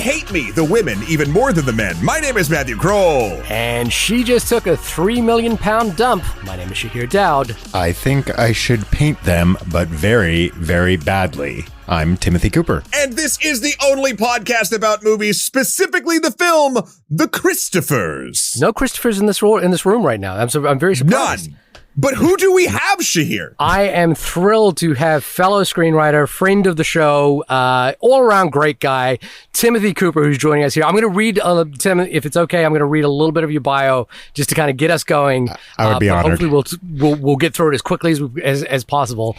hate me, the women, even more than the men. My name is Matthew Kroll. And she just took a 3 million pound dump. My name is Shahir Dowd. I think I should paint them, but very, very badly. I'm Timothy Cooper. And this is the only podcast about movies, specifically the film The Christophers. No Christophers in this room right now. I'm very surprised. None. But who do we have, Shahir? I am thrilled to have fellow screenwriter, friend of the show, all-around great guy, Timothy Cooper, who's joining us here. I'm going to read, Tim, if it's okay, I'm going to read a little bit of your bio just to kind of get us going. I would be honored. Hopefully we'll get through it as quickly as possible.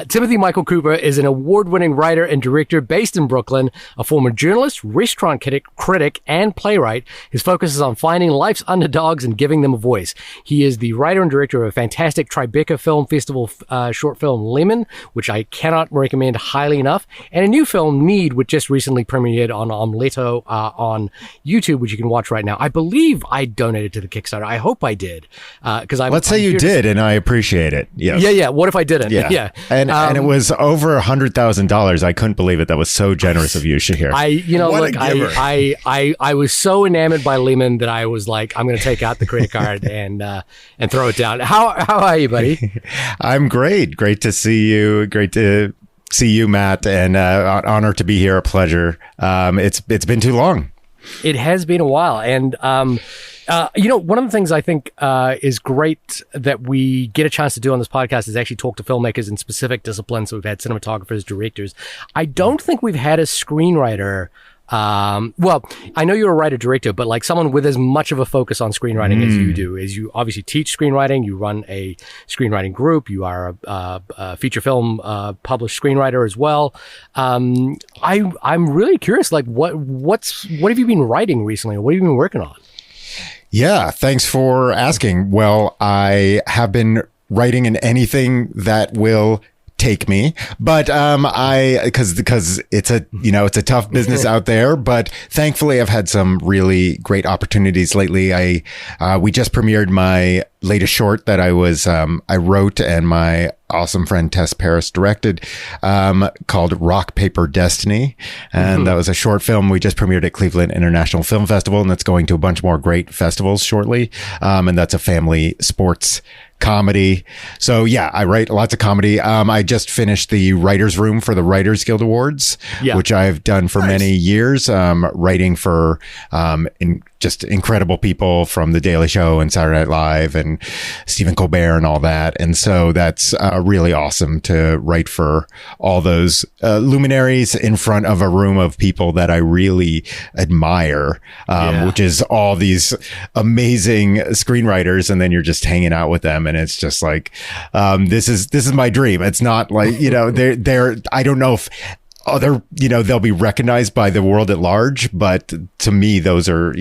Timothy Michael Cooper is an award-winning writer and director based in Brooklyn, a former journalist, restaurant critic, and playwright. His focus is on finding life's underdogs and giving them a voice. He is the writer and director of a fantastic Tribeca Film Festival short film Lemon, which I cannot recommend highly enough, and a new film Need, which just recently premiered on Omeletto on YouTube, which you can watch right now. I believe I donated to the Kickstarter. I hope I did, because let's say you did, and I appreciate it. Yes. Yeah. What if I didn't? Yeah. And it was over $100,000. I couldn't believe it. That was so generous of you, Shahir. I was so enamored by Lemon that I was like, I'm going to take out the credit card and throw it down. How are you, buddy? I'm great. Great to see you. Great to see you, Matt, and honor to be here. A pleasure. It's been too long. It has been a while, and one of the things I think is great that we get a chance to do on this podcast is actually talk to filmmakers in specific disciplines. So we've had cinematographers, directors. I don't think we've had a screenwriter. Well, I know you're a writer-director, but like someone with as much of a focus on screenwriting as you do, as you obviously teach screenwriting, you run a screenwriting group, you are a feature film published screenwriter as well. I'm really curious, like what have you been writing recently? What have you been working on? Yeah, thanks for asking. Well, I have been writing in anything that will take me, but because it's a tough business out there, but thankfully I've had some really great opportunities lately. We just premiered my latest short that I wrote and my awesome friend Tess Paris directed, called Rock Paper Destiny, and that was a short film we just premiered at Cleveland International Film Festival, and that's going to a bunch more great festivals shortly, and that's a family sports comedy. So yeah, I write lots of comedy. I just finished the writer's room for the Writers Guild Awards, which I've done for many years, writing for just incredible people from The Daily Show and Saturday Night Live and Stephen Colbert and all that. And so that's really awesome to write for all those luminaries in front of a room of people that I really admire, which is all these amazing screenwriters. And then you're just hanging out with them. And it's just like, this is my dream. It's not like, they're I don't know if they'll be recognized by the world at large, but to me, those are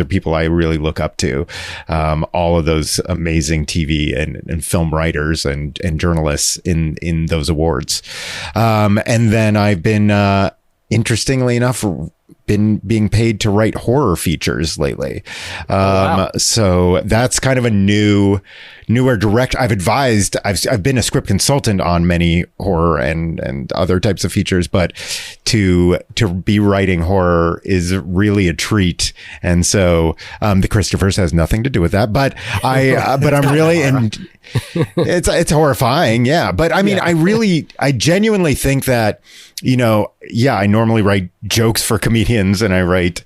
people I really look up to. All of those amazing TV and film writers and journalists in those awards. And then I've been, interestingly enough, been being paid to write horror features lately. Wow. So that's kind of a newer direction. I've been a script consultant on many horror and other types of features, but to be writing horror is really a treat. And so, The Christophers has nothing to do with that, but I'm really, and it's horrifying. Yeah. But I mean, I genuinely think that, I normally write jokes for comedians and I write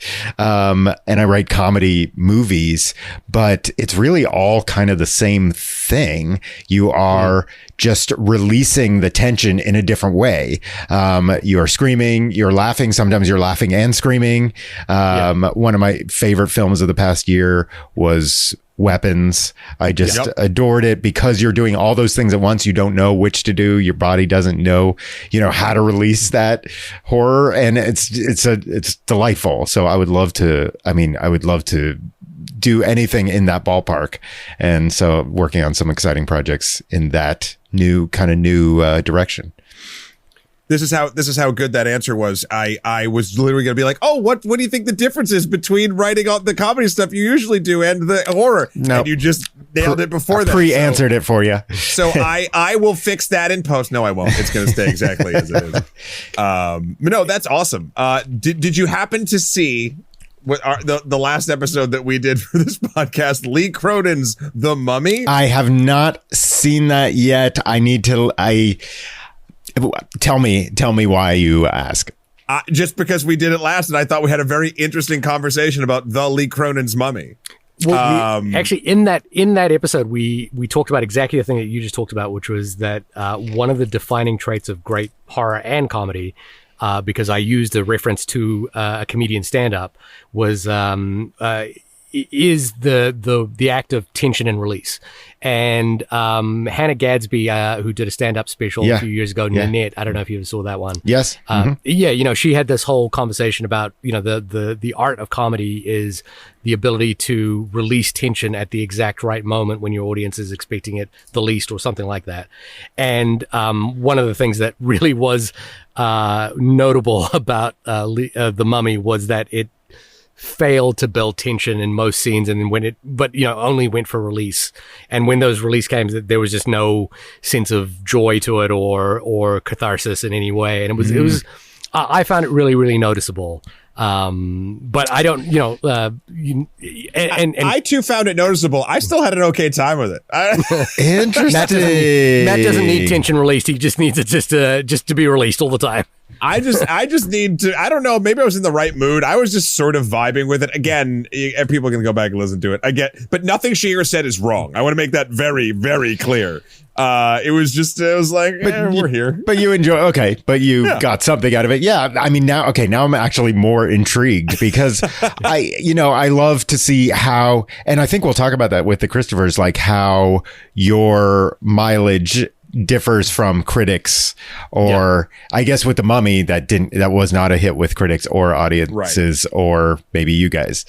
comedy movies, but it's really all kind of the same thing. You are just releasing the tension in a different way. You are screaming, you're laughing. Sometimes you're laughing and screaming. One of my favorite films of the past year was Weapons. I just adored it because you're doing all those things at once. You don't know which to do. Your body doesn't know, how to release that horror, and it's delightful. So I would love to do anything in that ballpark. And so working on some exciting projects in that new direction. This is how good that answer was. I was literally going to be like, oh, what do you think the difference is between writing all the comedy stuff you usually do and the horror? No. And you just nailed it before that. Pre-answered it for you. So I will fix that in post. No, I won't. It's going to stay exactly as it is. But no, that's awesome. Did you happen to see what the last episode that we did for this podcast, Lee Cronin's The Mummy? I have not seen that yet. I need to. Tell me why you ask. Just because we did it last, and I thought we had a very interesting conversation about the Lee Cronin's Mummy. Well, actually, in that episode, we talked about exactly the thing that you just talked about, which was that one of the defining traits of great horror and comedy, because I used a reference to a comedian stand-up, is the act of tension and release. And Hannah Gadsby, who did a stand-up special a few years ago, Nanette, I don't know if you ever saw that one. Yes. Yeah, she had this whole conversation about, the art of comedy is the ability to release tension at the exact right moment when your audience is expecting it the least, or something like that. And one of the things that really was notable about The Mummy was that it failed to build tension in most scenes, and then only went for release. And when those release came, there was just no sense of joy to it or catharsis in any way. And it was I found it really, really noticeable. But I don't, I too found it noticeable. I still had an okay time with it. Interesting. Matt doesn't need tension released. He just needs it just to be released all the time. I just need to, I don't know, maybe I was in the right mood. I was just sort of vibing with it. Again, people can go back and listen to it. But nothing Shearer said is wrong. I want to make that very, very clear. It was like, we're here. But you but you got something out of it. Yeah. I mean, now I'm actually more intrigued because I love to see how, and I think we'll talk about that with the Christophers, like how your mileage differs from critics, or I guess with The Mummy that was not a hit with critics or audiences, or maybe you guys.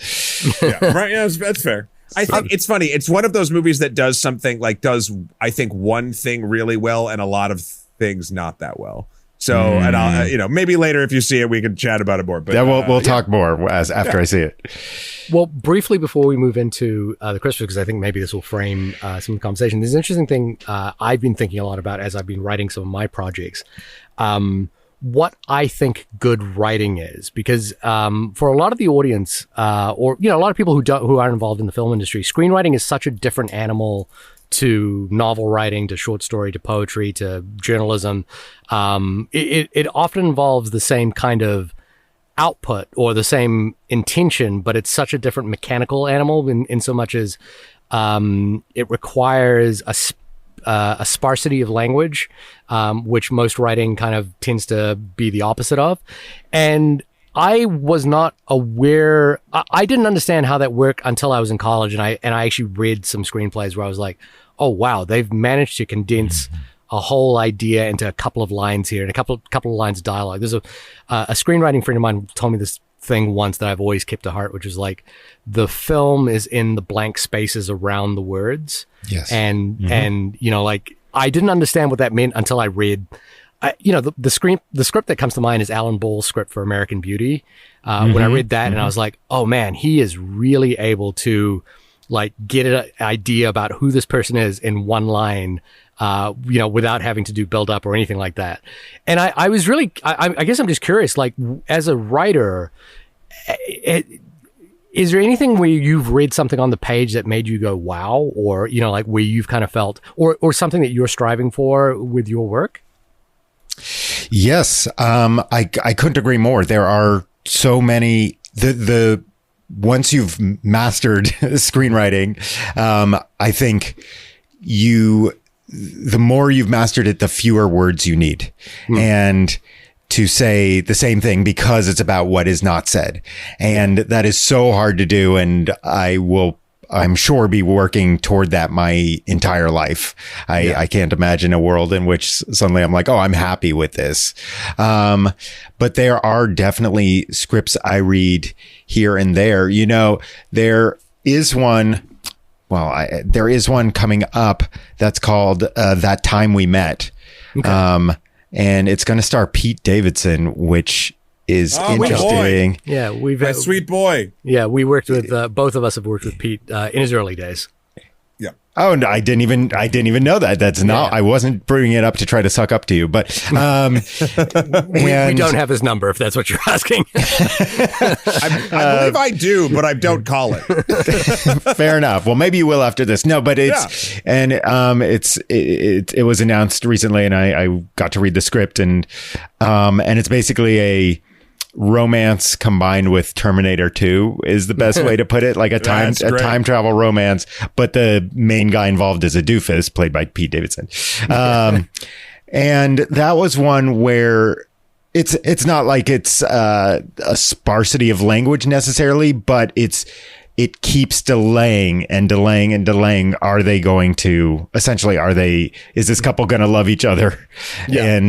Right. Yeah, that's fair. I think it's funny. It's one of those movies that does I think one thing really well and a lot of things not that well. So, and I'll, maybe later if you see it, we can chat about it more. But we'll talk more after I see it. Well, briefly before we move into the Christmas, because I think maybe this will frame some of the conversation. There's an interesting thing I've been thinking a lot about as I've been writing some of my projects. What I think good writing is, because for a lot of the audience, or a lot of people who aren't involved in the film industry, screenwriting is such a different animal to novel writing, to short story, to poetry, to journalism. It often involves the same kind of output or the same intention, but it's such a different mechanical animal in so much as it requires a sparsity of language, which most writing kind of tends to be the opposite of. And I was not aware. I didn't understand how that worked until I was in college, and I actually read some screenplays where I was like, oh wow, they've managed to condense a whole idea into a couple of lines here and a couple of lines of dialogue. There's a screenwriting friend of mine told me this thing once that I've always kept to heart, which is like, the film is in the blank spaces around the words. Yes. And like, I didn't understand what that meant until I read. The script that comes to mind is Alan Ball's script for American Beauty. When I read that, and I was like, oh man, he is really able to like get an idea about who this person is in one line, without having to do build up or anything like that. And I was really, I guess I'm just curious, like, as a writer, is there anything where you've read something on the page that made you go, wow, or, like where you've kind of felt, or something that you're striving for with your work? Yes. I couldn't agree more. There are so many, once you've mastered screenwriting, I think the more you've mastered it, the fewer words you need. And to say the same thing, because it's about what is not said. And that is so hard to do. And I'm sure be working toward that my entire life. I can't imagine a world in which suddenly I'm like, oh, I'm happy with this. But there are definitely scripts I read here and there. There is one. Well, there is one coming up that's called That Time We Met. Okay. and it's going to star Pete Davidson, which is interesting. Yeah, my sweet boy. Yeah, we worked with both of us have worked with Pete in his early days. Yeah. Oh, no, I didn't even know that. That's not. I wasn't bringing it up to try to suck up to you, but we don't have his number if that's what you're asking. I believe I do, but I don't call it. Fair enough. Well, maybe you will after this. No, but it's and it was announced recently, and I got to read the script, and it's basically a romance combined with Terminator 2 is the best way to put it, like a time travel romance, but the main guy involved is a doofus played by Pete Davidson. And that was one where it's not like it's a sparsity of language necessarily, but it keeps delaying and delaying and delaying. Is this couple going to love each other? Yeah.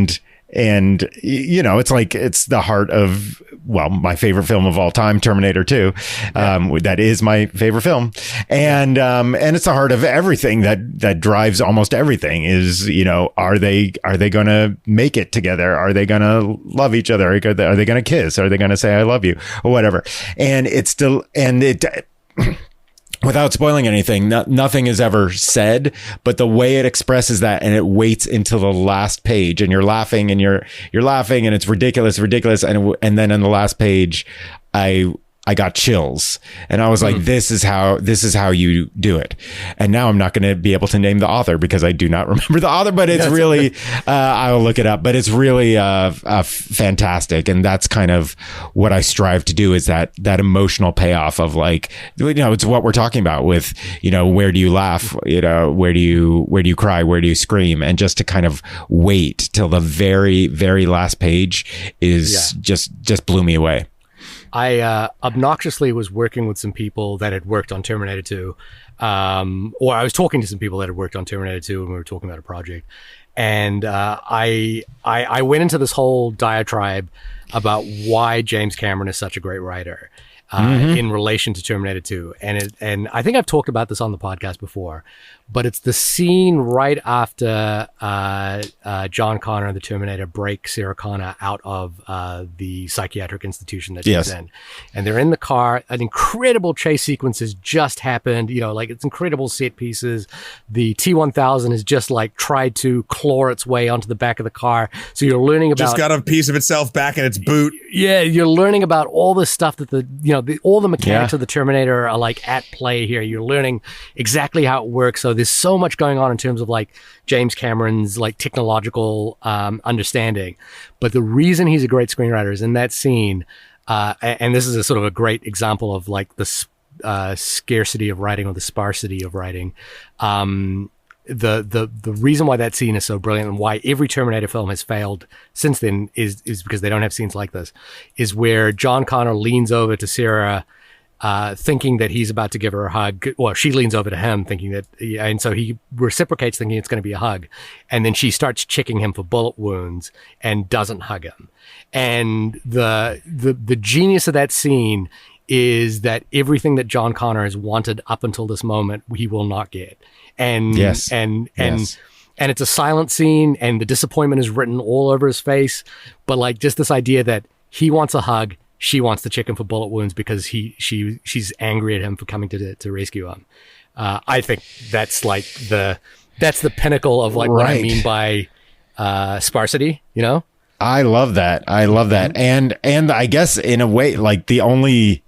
And it's like, it's the heart of, well, my favorite film of all time, Terminator 2. That is my favorite film. And it's the heart of everything that drives almost everything is, are they going to make it together? Are they going to love each other? Are they going to kiss? Are they going to say, I love you or whatever? And it's still, without spoiling anything, nothing is ever said, but the way it expresses that, and it waits until the last page, and you're laughing, and you're laughing, and it's ridiculous, and then on the last page, I got chills, and I was like, this is how you do it. And now I'm not going to be able to name the author because I do not remember the author, but it's really, I'll look it up, but it's really fantastic. And that's kind of what I strive to do, is that emotional payoff of, like, it's what we're talking about with, where do you laugh? Where do you cry? Where do you scream? And just to kind of wait till the very, very last page is just blew me away. I obnoxiously was working with some people that had worked on Terminator 2, or I was talking to some people that had worked on Terminator 2, and we were talking about a project. And I went into this whole diatribe about why James Cameron is such a great writer in relation to Terminator 2. And I think I've talked about this on the podcast before, but it's the scene right after John Connor and the Terminator break Sarah Connor out of the psychiatric institution that she's in. And they're in the car. An incredible chase sequence has just happened. It's incredible set pieces. The T-1000 has just like tried to claw its way onto the back of the car. So you're learning about... Just got a piece of itself back in its boot. Yeah, you're learning about all the stuff that all the mechanics of the Terminator are like at play here. You're learning exactly how it works. So there's so much going on in terms of like James Cameron's like technological understanding. But the reason he's a great screenwriter is in that scene, and this is a sort of a great example of like the scarcity of writing or the sparsity of writing. The reason why that scene is so brilliant and why every Terminator film has failed since then is because they don't have scenes like this, is where John Connor leans over to Sarah, thinking that he's about to give her a hug. Well, she leans over to him thinking that, and so he reciprocates thinking it's going to be a hug. And then she starts checking him for bullet wounds and doesn't hug him. And the genius of that scene is that everything that John Connor has wanted up until this moment, he will not get. And and it's a silent scene, and the disappointment is written all over his face. But like just this idea that he wants a hug, she wants to check him for bullet wounds because she's angry at him for coming to rescue him. I think that's the pinnacle of like what I mean by sparsity. I love that. And I guess in a way, like the only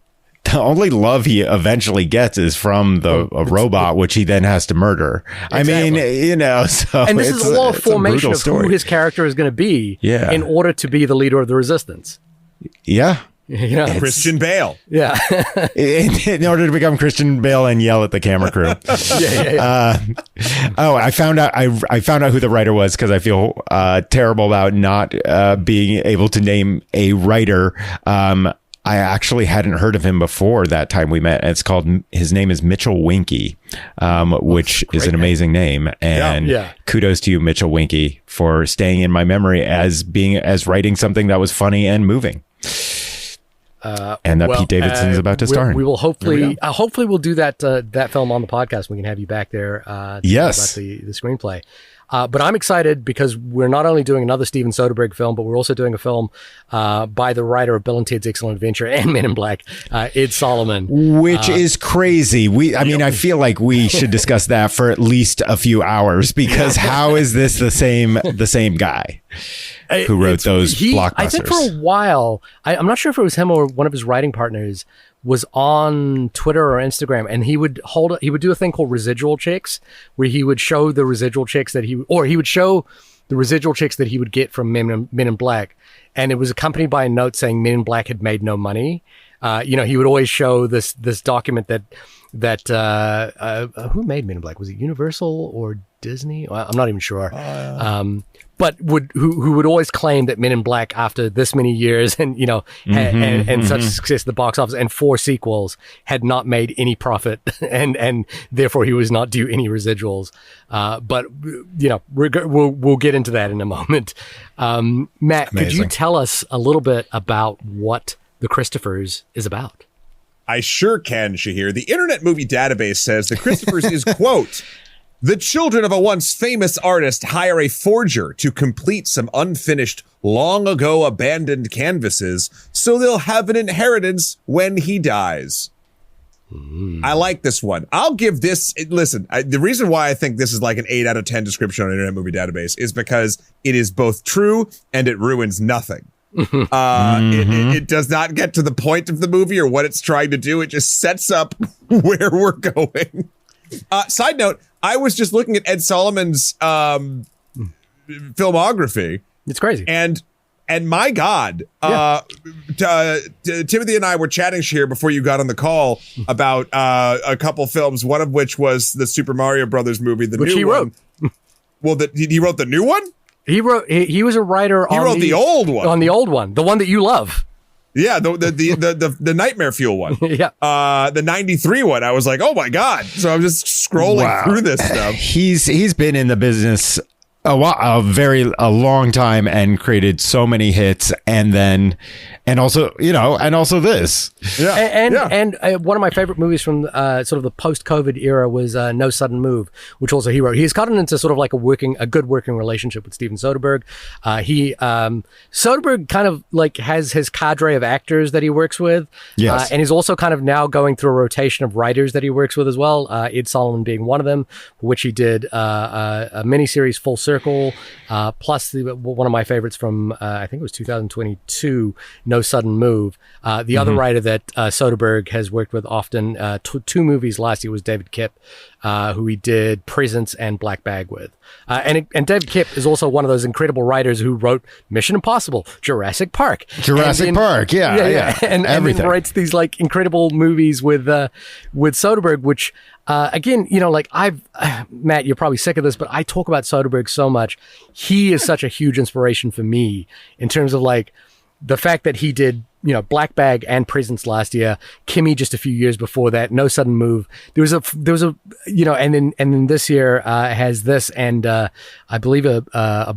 love he eventually gets is from a robot, which he then has to murder. Exactly. I mean, so and this is all a formation of who his character is going to be in order to be the leader of the resistance. Yeah. Christian Bale. Yeah. in order to become Christian Bale and yell at the camera crew. I found out who the writer was because I feel terrible about not being able to name a writer. I actually hadn't heard of him before that time we met. His name is Mitchell Winky, which is an amazing name. And kudos to you, Mitchell Winky, for staying in my memory as writing something that was funny and moving. And that Pete Davidson is about to star in. We will hopefully we'll do that film on the podcast. We can have you back there. To talk about the screenplay. But I'm excited because we're not only doing another Steven Soderbergh film, but we're also doing a film by the writer of Bill and Ted's Excellent Adventure and Men in Black, Ed Solomon. Which is crazy. I feel like we should discuss that for at least a few hours, because how is this the same guy who wrote those blockbusters? I think for a while, I'm not sure if it was him or one of his writing partners, was on Twitter or Instagram, and he would do a thing called residual checks, where he would show the residual checks that he would show the residual checks that he would get from Men in Black, and it was accompanied by a note saying Men in Black had made no money. He would always show this document that who made Men in Black? Was it Universal or Disney? I'm not even sure. But who would always claim that Men in Black, after this many years and and such success at the box office and 4 sequels, had not made any profit and therefore he was not due any residuals. But we'll get into that in a moment. Matt, Amazing. Could you tell us a little bit about what The Christophers is about? I sure can, Shahir. The Internet Movie Database says The Christophers is, quote, the children of a once famous artist hire a forger to complete some unfinished, long ago abandoned canvases so they'll have an inheritance when he dies. I like this one. I'll give this, listen, the reason why I think this is like an 8 out of 10 description on Internet Movie Database is because it is both true and it ruins nothing. It does not get to the point of the movie or what it's trying to do. It just sets up where we're going. Side note, I was just looking at Ed Solomon's filmography. It's crazy. And my God, Timothy and I were chatting here before you got on the call about a couple films, one of which was the Super Mario Brothers movie, which he wrote. Well, he wrote the new one? He was a writer He wrote the old one. On the old one, the one that you love. Yeah, the Nightmare Fuel one. Yeah. The 93 one. I was like, oh my God. So I'm just scrolling through this stuff. He's been in the business a long time and created so many hits, and also this. Yeah. And one of my favorite movies from sort of the post-COVID era was No Sudden Move, which also he wrote. He's gotten into sort of like a good working relationship with Steven Soderbergh. Soderbergh kind of like has his cadre of actors that he works with. Yes. And he's also kind of now going through a rotation of writers that he works with as well. Ed Solomon being one of them, for which he did a miniseries, Full Circle, plus one of my favorites from I think it was 2022, No Sudden Move. The other writer that Soderbergh has worked with often, 2 movies last year, was David Kipp, who he did Presence and Black Bag with. And David Kipp is also one of those incredible writers who wrote Mission Impossible, Jurassic Park. Yeah. And then writes these like incredible movies with Soderbergh, which again, Matt, you're probably sick of this, but I talk about Soderbergh so much. He is such a huge inspiration for me in terms of like the fact that he did, Black Bag and Presence last year, Kimmy just a few years before that, No Sudden Move. There was a and then this year has this, and I believe a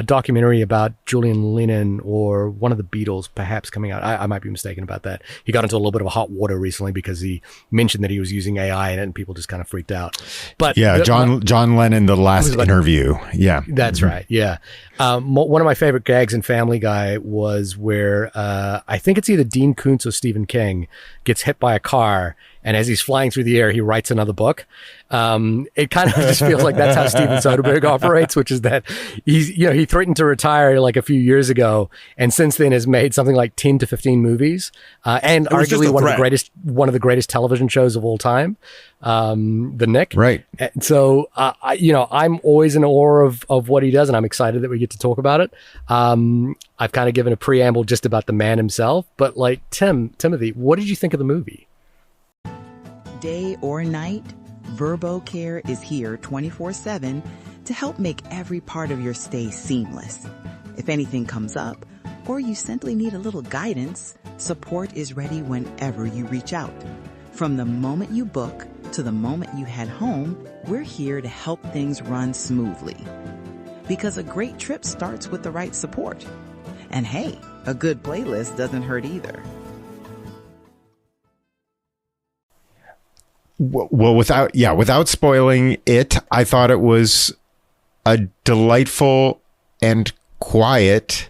documentary about Julian Lennon or one of the Beatles perhaps coming out. I might be mistaken about that. He got into a little bit of a hot water recently because he mentioned that he was using AI and people just kind of freaked out. But yeah, John Lennon, the last interview. Yeah, that's right. Yeah. One of my favorite gags in Family Guy was where I think it's either Dean Koontz or Stephen King gets hit by a car, and as he's flying through the air, he writes another book. It kind of just feels like that's how Steven Soderbergh operates, which is that he threatened to retire like a few years ago, and since then has made something like 10 to 15 movies, and arguably one of the greatest television shows of all time, The Nick. Right. And so, I'm always in awe of what he does, and I'm excited that we get to talk about it. I've kind of given a preamble just about the man himself, but like Timothy, what did you think of the movie? Day or night, VerboCare is here 24/7 to help make every part of your stay seamless. If anything comes up, or you simply need a little guidance, support is ready whenever you reach out. From the moment you book to the moment you head home, we're here to help things run smoothly. Because a great trip starts with the right support. And hey, a good playlist doesn't hurt either. Well, without spoiling it, I thought it was a delightful and quiet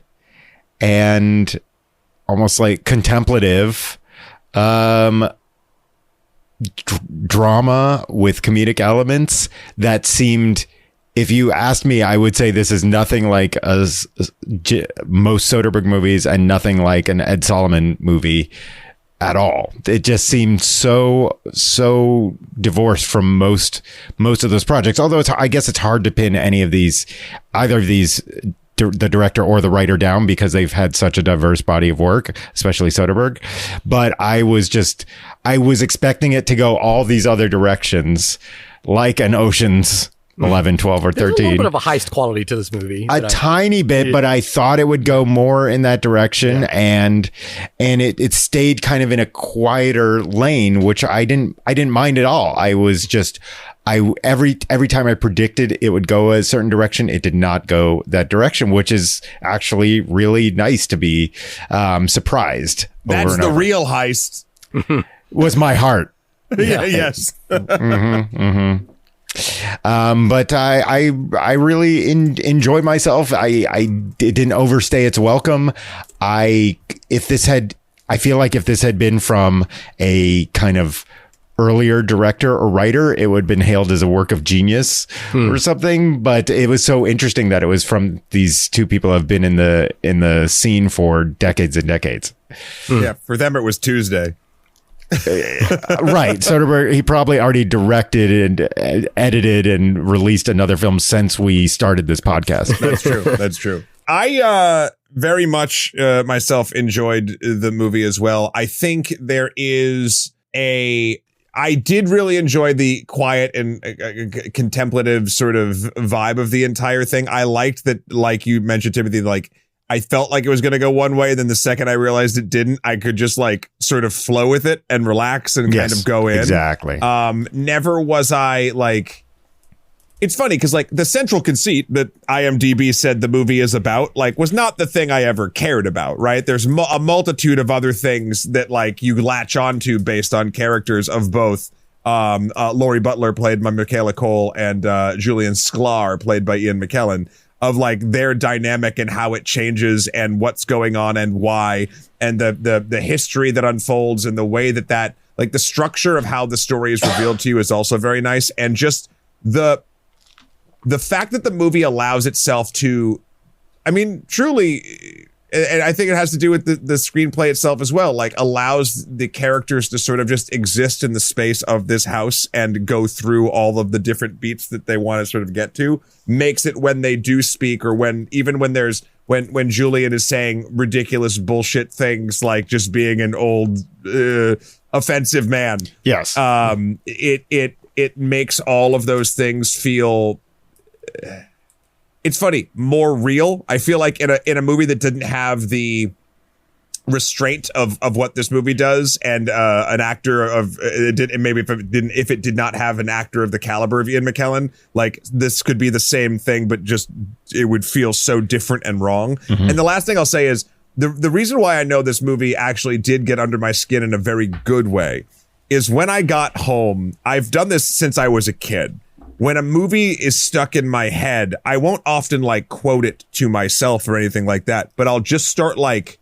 and almost like contemplative drama with comedic elements that seemed, if you asked me, I would say this is nothing like most Soderbergh movies and nothing like an Ed Solomon movie at all. It just seemed so divorced from most of those projects. Although I guess it's hard to pin either of these, the director or the writer, down because they've had such a diverse body of work, especially Soderbergh. But I was expecting it to go all these other directions, like an Ocean's 11, 12, or 13. There's a little bit of a heist quality to this movie. A tiny bit, but I thought it would go more in that direction, and it stayed kind of in a quieter lane, which I didn't mind at all. I was just, every time I predicted it would go a certain direction, it did not go that direction, which is actually really nice to be surprised. That's the real heist. Was my heart. Yeah. Yes. But I really enjoyed myself. It didn't overstay its welcome. I feel like if this had been from a kind of earlier director or writer, it would have been hailed as a work of genius or something. But it was so interesting that it was from these two people who have been in the scene for decades and decades. Yeah, for them it was Tuesday. Right. Soderbergh, he probably already directed and edited and released another film since we started this podcast. That's true. I very much myself enjoyed the movie as well. I think there is I did really enjoy the quiet and contemplative sort of vibe of the entire thing. I liked that, like you mentioned, Timothy, like I felt like it was going to go one way. Then the second I realized it didn't, I could just like sort of flow with it and relax and kind of go in. Exactly. Never was I like, it's funny because like the central conceit that IMDb said the movie is about, like, was not the thing I ever cared about. Right. There's a multitude of other things that like you latch onto based on characters of both Laurie Butler, played by Michaela Cole, and Julian Sklar, played by Ian McKellen, of like their dynamic and how it changes and what's going on and why, and the history that unfolds and the way that like the structure of how the story is revealed to you is also very nice. And just the fact that the movie allows itself to, I mean, truly, and I think it has to do with the screenplay itself as well, like allows the characters to sort of just exist in the space of this house and go through all of the different beats that they want to sort of get to, makes it when they do speak, or when Julian is saying ridiculous bullshit things like just being an old offensive man. Yes. It makes all of those things feel, it's funny, more real. I feel like in a movie that didn't have the restraint of what this movie does, and an actor of if it did not have an actor of the caliber of Ian McKellen, like this could be the same thing, but just it would feel so different and wrong. Mm-hmm. And the last thing I'll say is the reason why I know this movie actually did get under my skin in a very good way is when I got home. I've done this since I was a kid. When a movie is stuck in my head, I won't often like quote it to myself or anything like that, but I'll just start like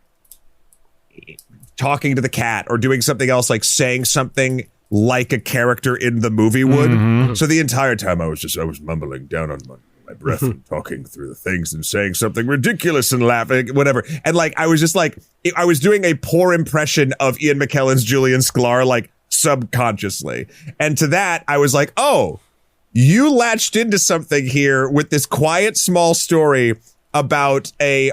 talking to the cat or doing something else, like saying something like a character in the movie would. Mm-hmm. So the entire time I was mumbling down on my breath and talking through the things and saying something ridiculous and laughing, whatever. And like, I was just like, I was doing a poor impression of Ian McKellen's Julian Sklar, like subconsciously. And to that, I was like, oh, you latched into something here with this quiet, small story about an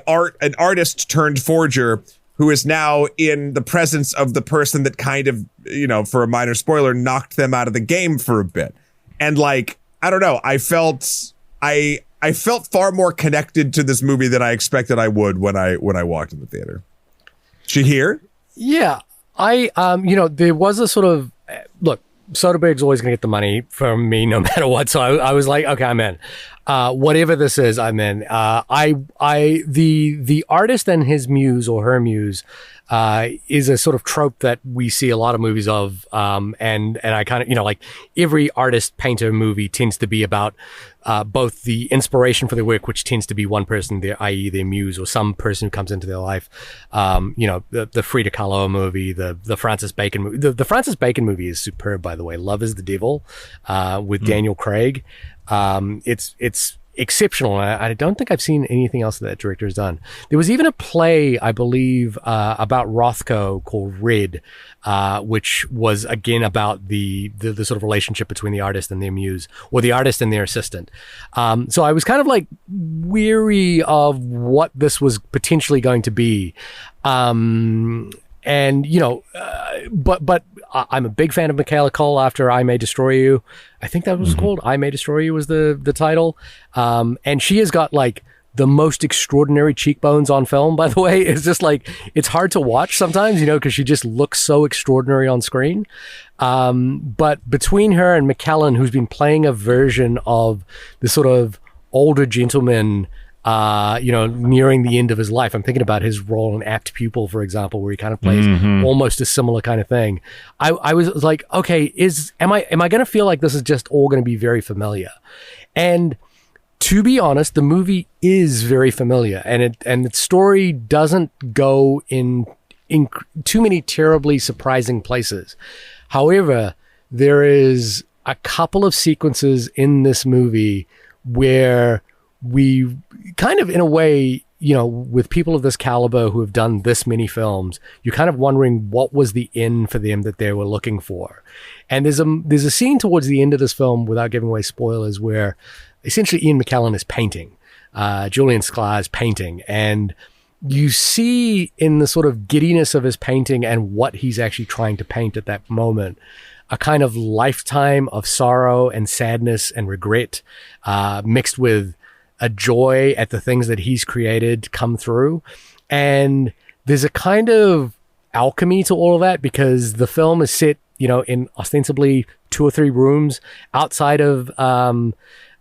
artist turned forger who is now in the presence of the person that kind of, for a minor spoiler, knocked them out of the game for a bit. And like, I don't know, I felt far more connected to this movie than I expected I would when I walked in the theater. Shahir? Yeah, there was a sort of, look, Soderbergh's always going to get the money from me no matter what. So I was like, okay, I'm in. Whatever this is, I'm in. The artist and his muse or her muse is a sort of trope that we see a lot of movies of. And I kind of, like every artist painter movie tends to be about both the inspiration for their work, which tends to be one person, i.e. their muse or some person who comes into their life. The Frida Kahlo movie, the Francis Bacon movie. The Francis Bacon movie is superb, by the way. Love is the Devil, with Daniel Craig. It's exceptional. I don't think I've seen anything else that director has done. There was even a play, I believe, about Rothko called Red, which was again about the sort of relationship between the artist and their muse, or the artist and their assistant. So I was kind of like weary of what this was potentially going to be. But I'm a big fan of Michaela Cole after I May Destroy You. I think that was called I May Destroy You was the title. And she has got like the most extraordinary cheekbones on film, by the way. It's just like, it's hard to watch sometimes, because she just looks so extraordinary on screen. But between her and McKellen, who's been playing a version of the sort of older gentleman, nearing the end of his life. I'm thinking about his role in Apt Pupil, for example, where he kind of plays almost a similar kind of thing. I was like, okay, am I going to feel like this is just all going to be very familiar? And to be honest, the movie is very familiar, and its story doesn't go in too many terribly surprising places. However, there is a couple of sequences in this movie where we kind of, in a way, with people of this caliber who have done this many films, you're kind of wondering what was the end for them that they were looking for. And there's a scene towards the end of this film, without giving away spoilers, where essentially Ian McKellen is painting, Julian Sklar is painting, and you see in the sort of giddiness of his painting and what he's actually trying to paint at that moment, a kind of lifetime of sorrow and sadness and regret, mixed with a joy at the things that he's created come through. And there's a kind of alchemy to all of that, because the film is set, in ostensibly 2 or 3 rooms outside of Ian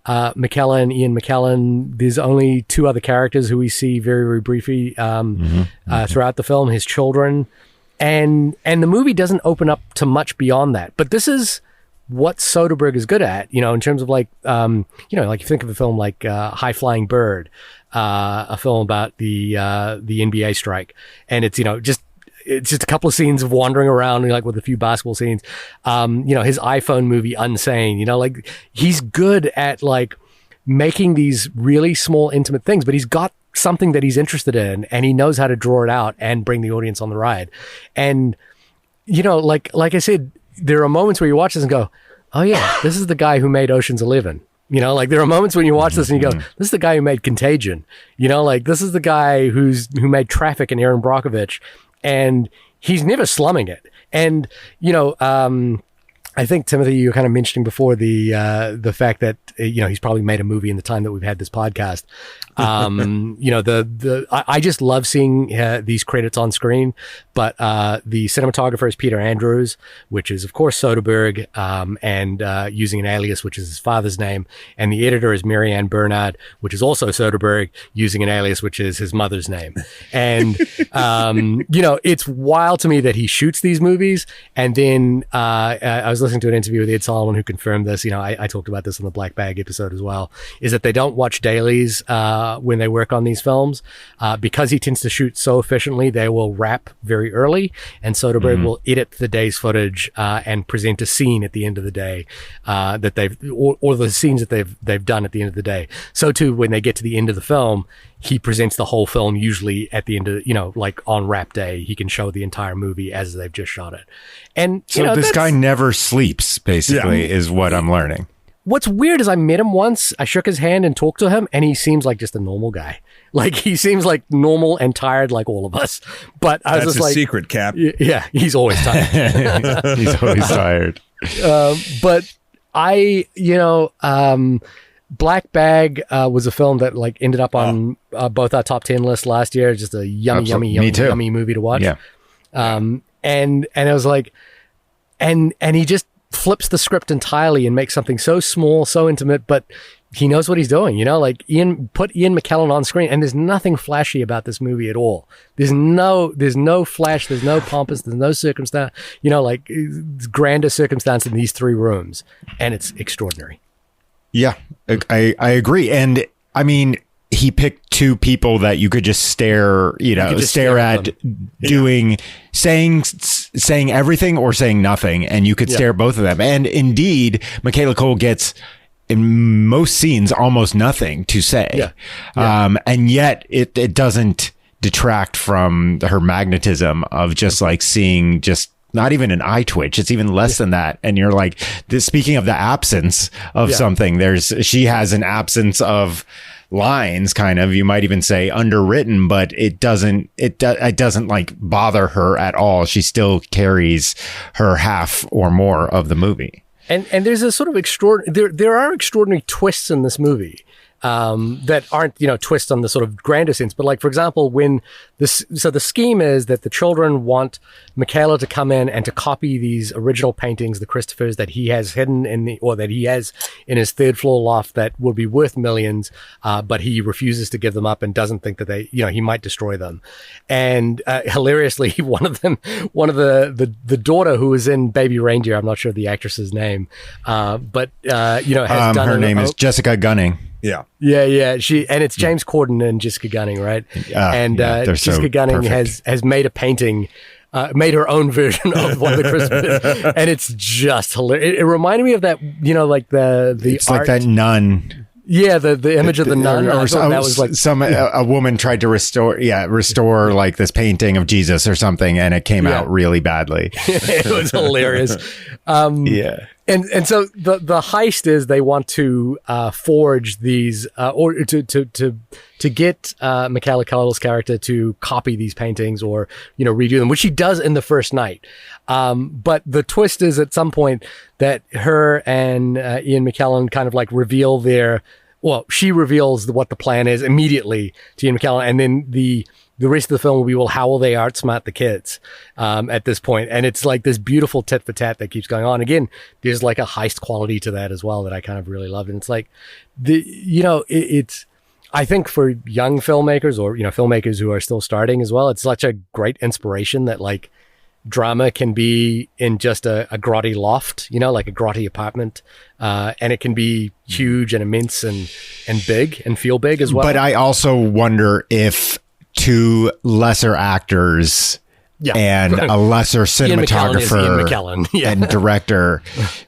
McKellen. There's only 2 other characters who we see very, very briefly throughout the film, his children. And the movie doesn't open up to much beyond that. But this is what Soderbergh is good at, in terms of like you think of a film like High Flying Bird, a film about the NBA strike, and it's just a couple of scenes of wandering around, like with a few basketball scenes. His iPhone movie Unsane, like he's good at like making these really small, intimate things, but he's got something that he's interested in, and he knows how to draw it out and bring the audience on the ride. And like I said, there are moments where you watch this and go, oh yeah, this is the guy who made Ocean's 11. Like there are moments when you watch this and you go, this is the guy who made Contagion. Like this is the guy who made Traffic and Erin Brockovich, and he's never slumming it. And I think, Timothy, you were kind of mentioning before the fact that he's probably made a movie in the time that we've had this podcast. I just love seeing these credits on screen. But the cinematographer is Peter Andrews, which is of course Soderbergh, and using an alias, which is his father's name. And the editor is Marianne Bernard, which is also Soderbergh, using an alias, which is his mother's name. And it's wild to me that he shoots these movies, and then I was listening to an interview with Ed Solomon who confirmed this. I talked about this in the Black Bag episode as well, is that they don't watch dailies when they work on these films, because he tends to shoot so efficiently. They will wrap very early, and Soderbergh will edit the day's footage and present a scene at the end of the day that they've or the scenes that they've done at the end of the day. So too, when they get to the end of the film, he presents the whole film usually at the end of, like on wrap day, he can show the entire movie as they've just shot it. And so this guy never sleeps, basically, is what I'm learning. What's weird is I met him once, I shook his hand and talked to him, and he seems like just a normal guy. Like he seems like normal and tired like all of us. But I was just like, secret, Cap. Yeah, he's always tired. He's always tired. But Black Bag was a film that like ended up on both our top 10 lists last year. Just a yummy movie to watch. Yeah. And I was like, and he just flips the script entirely and makes something so small, so intimate, but he knows what he's doing, like put Ian McKellen on screen, and there's nothing flashy about this movie at all. There's no flash, there's no pompous, there's no circumstance, like grander circumstance in these three rooms, and it's extraordinary. Yeah, I agree. And I mean, he picked two people that you could just stare at doing, saying everything or saying nothing. And you could stare at both of them. And indeed, Michaela Coel gets, in most scenes, almost nothing to say. And yet it doesn't detract from her magnetism of just like seeing just not even an eye twitch. It's even less than that. And you're like, speaking of the absence of something, she has an absence of lines, kind of, you might even say underwritten, but it doesn't like bother her at all. She still carries her half or more of the movie. And there's a sort of there are extraordinary twists in this movie. That aren't, twists on the sort of grander sense. But like, for example, the scheme is that the children want Michaela to come in and to copy these original paintings, the Christophers that he has hidden that he has in his third floor loft that would be worth millions. But he refuses to give them up and doesn't think that he might destroy them. And, hilariously, one of the daughter who was in Baby Reindeer, I'm not sure the actress's name, but has done her name is Jessica Gunning. Yeah. And it's James Corden and Jessica Gunning, right? Jessica Gunning has made a painting, made her own version of one of the Christmas, and it's just hilarious. It reminded me of that, like the it's art. Like that nun. Yeah, the image of the nun. Or that was like a woman tried to restore like this painting of Jesus or something, and it came out really badly. It was hilarious. And so the heist is they want to forge these or to get Michaela Coel's character to copy these paintings or redo them, which she does in the first night. But the twist is at some point that her and Ian McKellen kind of like reveal she reveals what the plan is immediately to Ian McKellen, and then the rest of the film will be, how will they outsmart the kids at this point? And it's like this beautiful tit for tat that keeps going on. Again, there's like a heist quality to that as well that I kind of really loved. And it's like, it's, I think for young filmmakers or, filmmakers who are still starting as well, it's such a great inspiration that like drama can be in just a grotty loft, like a grotty apartment. And it can be huge and immense and big and feel big as well. But I also wonder if two lesser actors and a lesser cinematographer and director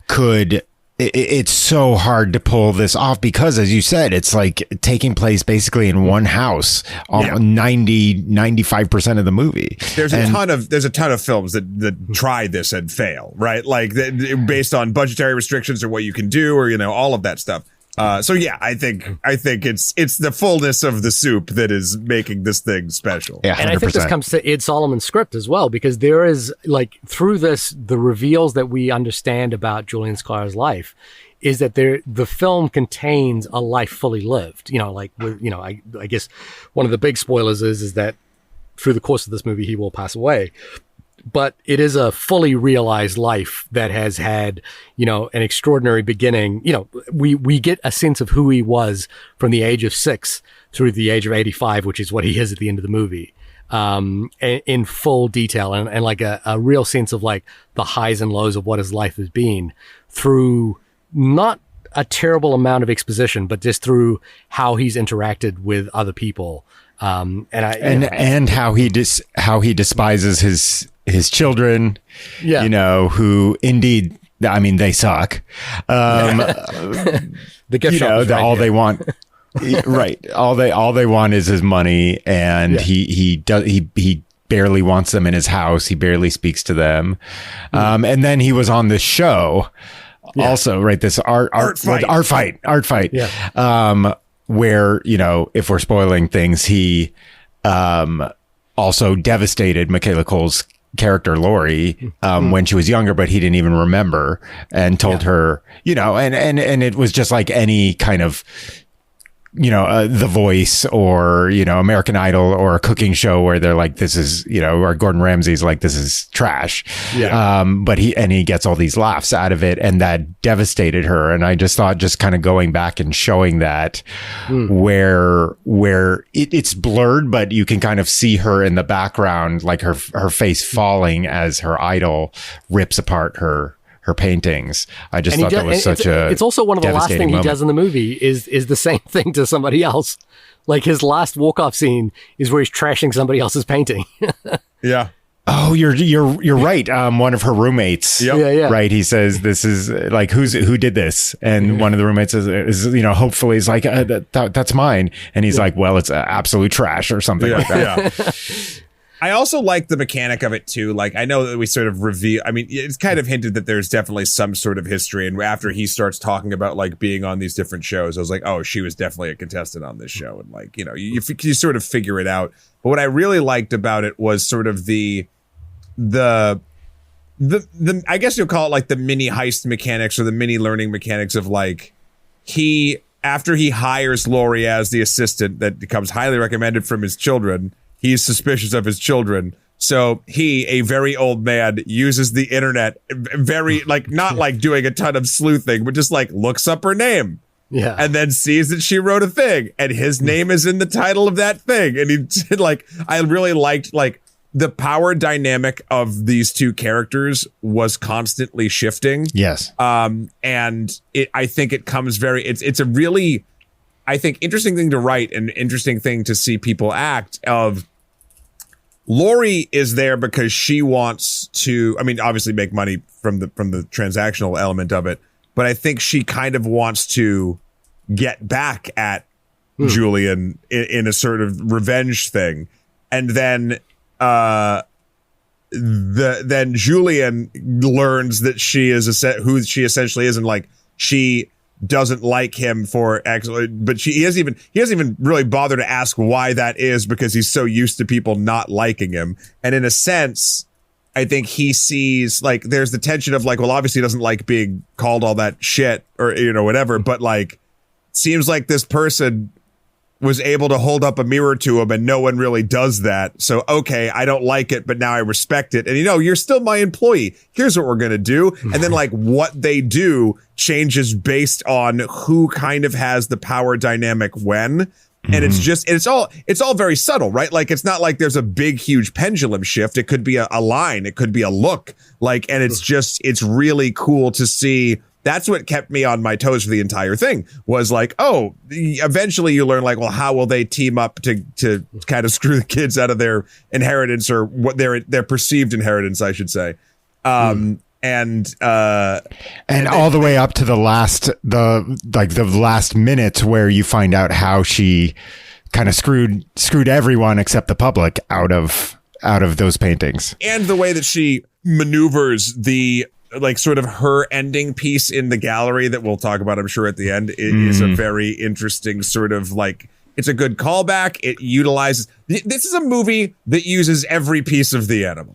could, it's so hard to pull this off because, as you said, it's like taking place basically in one house, 95% of the movie. There's a ton of films that try this and fail, right? Like based on budgetary restrictions or what you can do or, all of that stuff. So yeah, I think it's the fullness of the soup that is making this thing special. Yeah, 100%. And I think this comes to Ed Solomon's script as well, because there is like through this, the reveals that we understand about Julian Scar's life is that the film contains a life fully lived. I guess one of the big spoilers is that through the course of this movie, he will pass away. But it is a fully realized life that has had, an extraordinary beginning. We get a sense of who he was from the age of 6 through the age of 85, which is what he is at the end of the movie, in full detail and like a real sense of like the highs and lows of what his life has been through not a terrible amount of exposition, but just through how he's interacted with other people. And how he despises his children, who indeed, I mean, they suck. The gift shop all they want, right? All they want is his money, and he barely wants them in his house. He barely speaks to them. And then he was on this show, also, right? This art fight. Yeah. Where, if we're spoiling things, he also devastated Michaela Coel's character, Laurie, when she was younger, but he didn't even remember, and told her, and it was just like any kind of The Voice or, American Idol or a cooking show where they're like, this is, or Gordon Ramsay's like, this is trash. Yeah. But he gets all these laughs out of it, and that devastated her. And I just thought, just kind of going back and showing that where it's blurred, but you can kind of see her in the background, like her face falling as her idol rips apart her paintings. I just thought that was it's also one of the last thing he does in the movie is the same thing to somebody else. Like his last walk-off scene is where he's trashing somebody else's painting. Yeah. Oh, you're right. One of her roommates. Yep. Yeah. Right. He says, this is like, who did this? And one of the roommates is hopefully is like, that's mine. And he's like, well, it's absolute trash or something like that. Yeah. I also like the mechanic of it too. Like, I know that we sort of reveal, I mean, it's kind of hinted that there's definitely some sort of history. And after he starts talking about like being on these different shows, I was like, oh, she was definitely a contestant on this show. And like, you sort of figure it out. But what I really liked about it was sort of the I guess you'll call it like the mini heist mechanics or the mini learning mechanics of like, after he hires Laurie as the assistant that becomes highly recommended from his children, he's suspicious of his children. So he, a very old man, uses the internet very, like, not like doing a ton of sleuthing, but just like looks up her name. Yeah. And then sees that she wrote a thing and his name is in the title of that thing. And he did like, I really liked like the power dynamic of these two characters was constantly shifting. Yes. And I think it comes it's a really, I think, interesting thing to write and interesting thing to see people act of. Laurie is there because she wants to, I mean, obviously make money from the transactional element of it, but I think she kind of wants to get back at Julian in a sort of revenge thing. And then then Julian learns that she is who she essentially is, and like she doesn't like him but he hasn't even really bothered to ask why that is, because he's so used to people not liking him. And in a sense, I think he sees like there's the tension of like, well, obviously he doesn't like being called all that shit or whatever, but like seems like this person was able to hold up a mirror to him and no one really does that. So, okay, I don't like it, but now I respect it. And you're still my employee. Here's what we're going to do. And then like what they do changes based on who kind of has the power dynamic when. And it's all very subtle, right? Like, it's not like there's a big, huge pendulum shift. It could be a line. It could be a look like, and it's really cool to see. That's what kept me on my toes for the entire thing was like, oh, eventually you learn like, well, how will they team up to kind of screw the kids out of their inheritance or what their perceived inheritance, I should say. And all the way up to the last minute where you find out how she kind of screwed everyone except the public out of those paintings. And the way that she maneuvers the like sort of her ending piece in the gallery that we'll talk about, I'm sure, at the end is a very interesting sort of like, it's a good callback. It utilizes, this is a movie that uses every piece of the animal.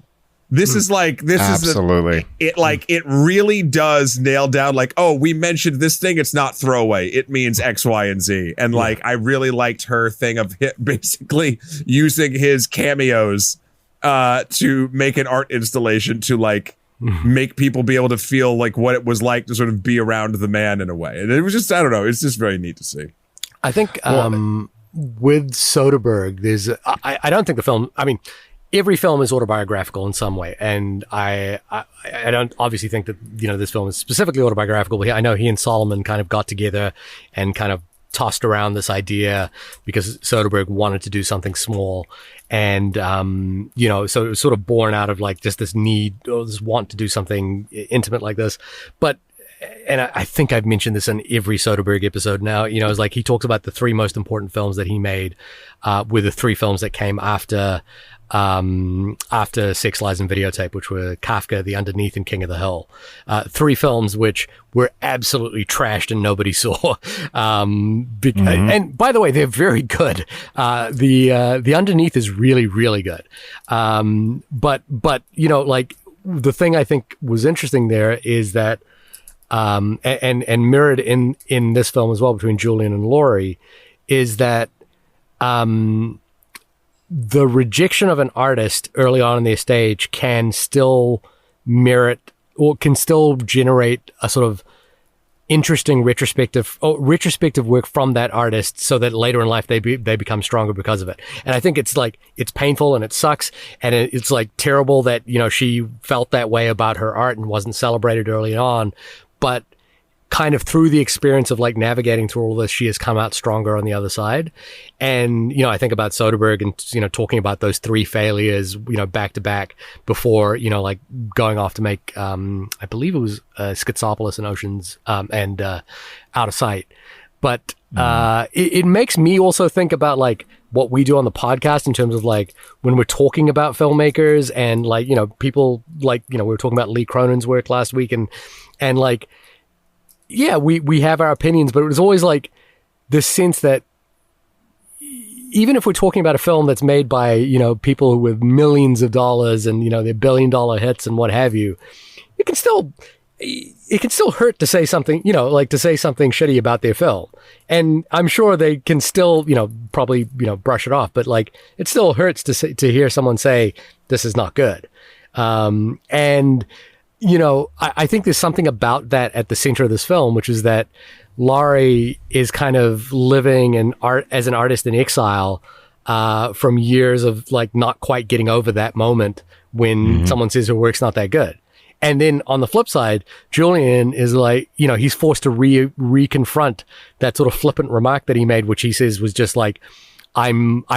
This is like, absolutely. It really does nail down like, oh, we mentioned this thing. It's not throwaway. It means X, Y, and Z. And like, I really liked her thing of basically using his cameos to make an art installation to like, make people be able to feel like what it was like to sort of be around the man in a way. And it was just, I don't know, it's just very neat to see. I think with Soderbergh, I don't think the film, I mean, every film is autobiographical in some way. And I don't obviously think that, this film is specifically autobiographical, but I know he and Solomon kind of got together and kind of tossed around this idea because Soderbergh wanted to do something small. And, so it was sort of born out of like just this need or this want to do something intimate like this. But, and I think I've mentioned this in every Soderbergh episode now, it's like he talks about the three most important films that he made, with the three films that came after Sex, Lies, and Videotape, which were Kafka, The Underneath, and King of the Hill. Three films which were absolutely trashed and nobody saw. And by the way, they're very good. The Underneath is really, really good. But like the thing I think was interesting there is that, and mirrored in this film as well between Julian and Laurie is that the rejection of an artist early on in their stage can still merit or can still generate a sort of interesting retrospective work from that artist, so that later in life they become stronger because of it. And I think it's like, it's painful and it sucks, and it's like terrible that, you know, she felt that way about her art and wasn't celebrated early on, but kind of through the experience of like navigating through all this, she has come out stronger on the other side. And, you know, I think about Soderbergh and, you know, talking about those 3 failures, you know, back to back before, you know, like going off to make, I believe it was Schizopolis and Oceans, and Out of Sight. But it makes me also think about like what we do on the podcast in terms of like when we're talking about filmmakers and like, you know, people like, you know, we were talking about Lee Cronin's work last week, and like, yeah, we have our opinions, but it was always like this sense that even if we're talking about a film that's made by, you know, people with millions of dollars and, you know, their $1 billion hits and what have you, it can still hurt to say something, you know, like to say something shitty about their film. And I'm sure they can still, you know, probably, you know, brush it off, but like it still hurts to hear someone say this is not good. And you know, I think there's something about that at the center of this film, which is that Laurie is kind of living as an artist in exile from years of like not quite getting over that moment when someone says her work's not that good. And then on the flip side, Julian is like, you know, he's forced to reconfront that sort of flippant remark that he made, which he says was just like, I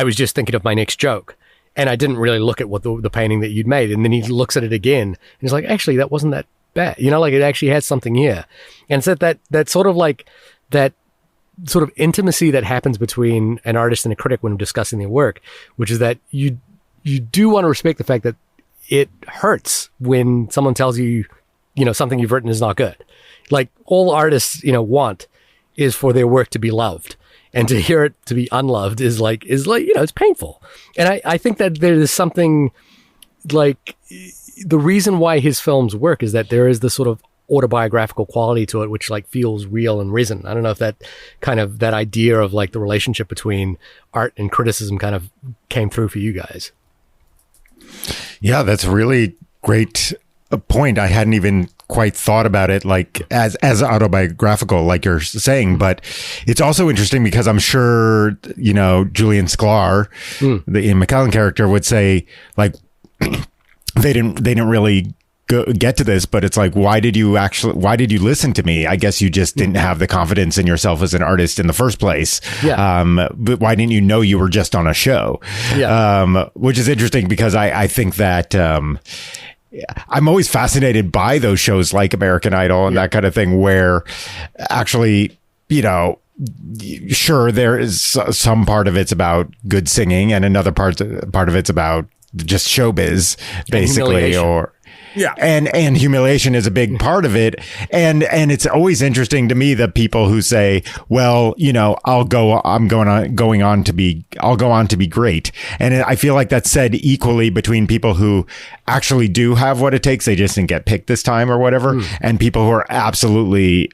was just thinking of my next joke. And I didn't really look at what the painting that you'd made. And then he looks at it again and he's like, actually, that wasn't that bad. You know, like it actually has something here. And so that sort of like that sort of intimacy that happens between an artist and a critic when discussing their work, which is that you do want to respect the fact that it hurts when someone tells you, you know, something you've written is not good. Like all artists, you know, want is for their work to be loved. And to hear it to be unloved is like, you know, it's painful. And I think that there is something like the reason why his films work is that there is this sort of autobiographical quality to it, which like feels real and resonant. I don't know if that kind of, that idea of like the relationship between art and criticism kind of came through for you guys. Yeah, that's a really great point. I hadn't even quite thought about it like as autobiographical, like you're saying, but it's also interesting because I'm sure, you know, Julian Sklar, the Ian McKellen character, would say like they didn't really get to this, but it's like, why did you listen to me? I guess you just didn't have the confidence in yourself as an artist in the first place. Yeah. But why didn't you know you were just on a show? Yeah. Which is interesting because I think that I'm always fascinated by those shows like American Idol and that kind of thing, where actually, you know, sure, there is some part of it's about good singing and another part of it's about just showbiz, basically, or yeah, and humiliation is a big part of it, and it's always interesting to me that people who say, well, you know, I'll go on to be great, and I feel like that's said equally between people who actually do have what it takes, they just didn't get picked this time or whatever, and people who are absolutely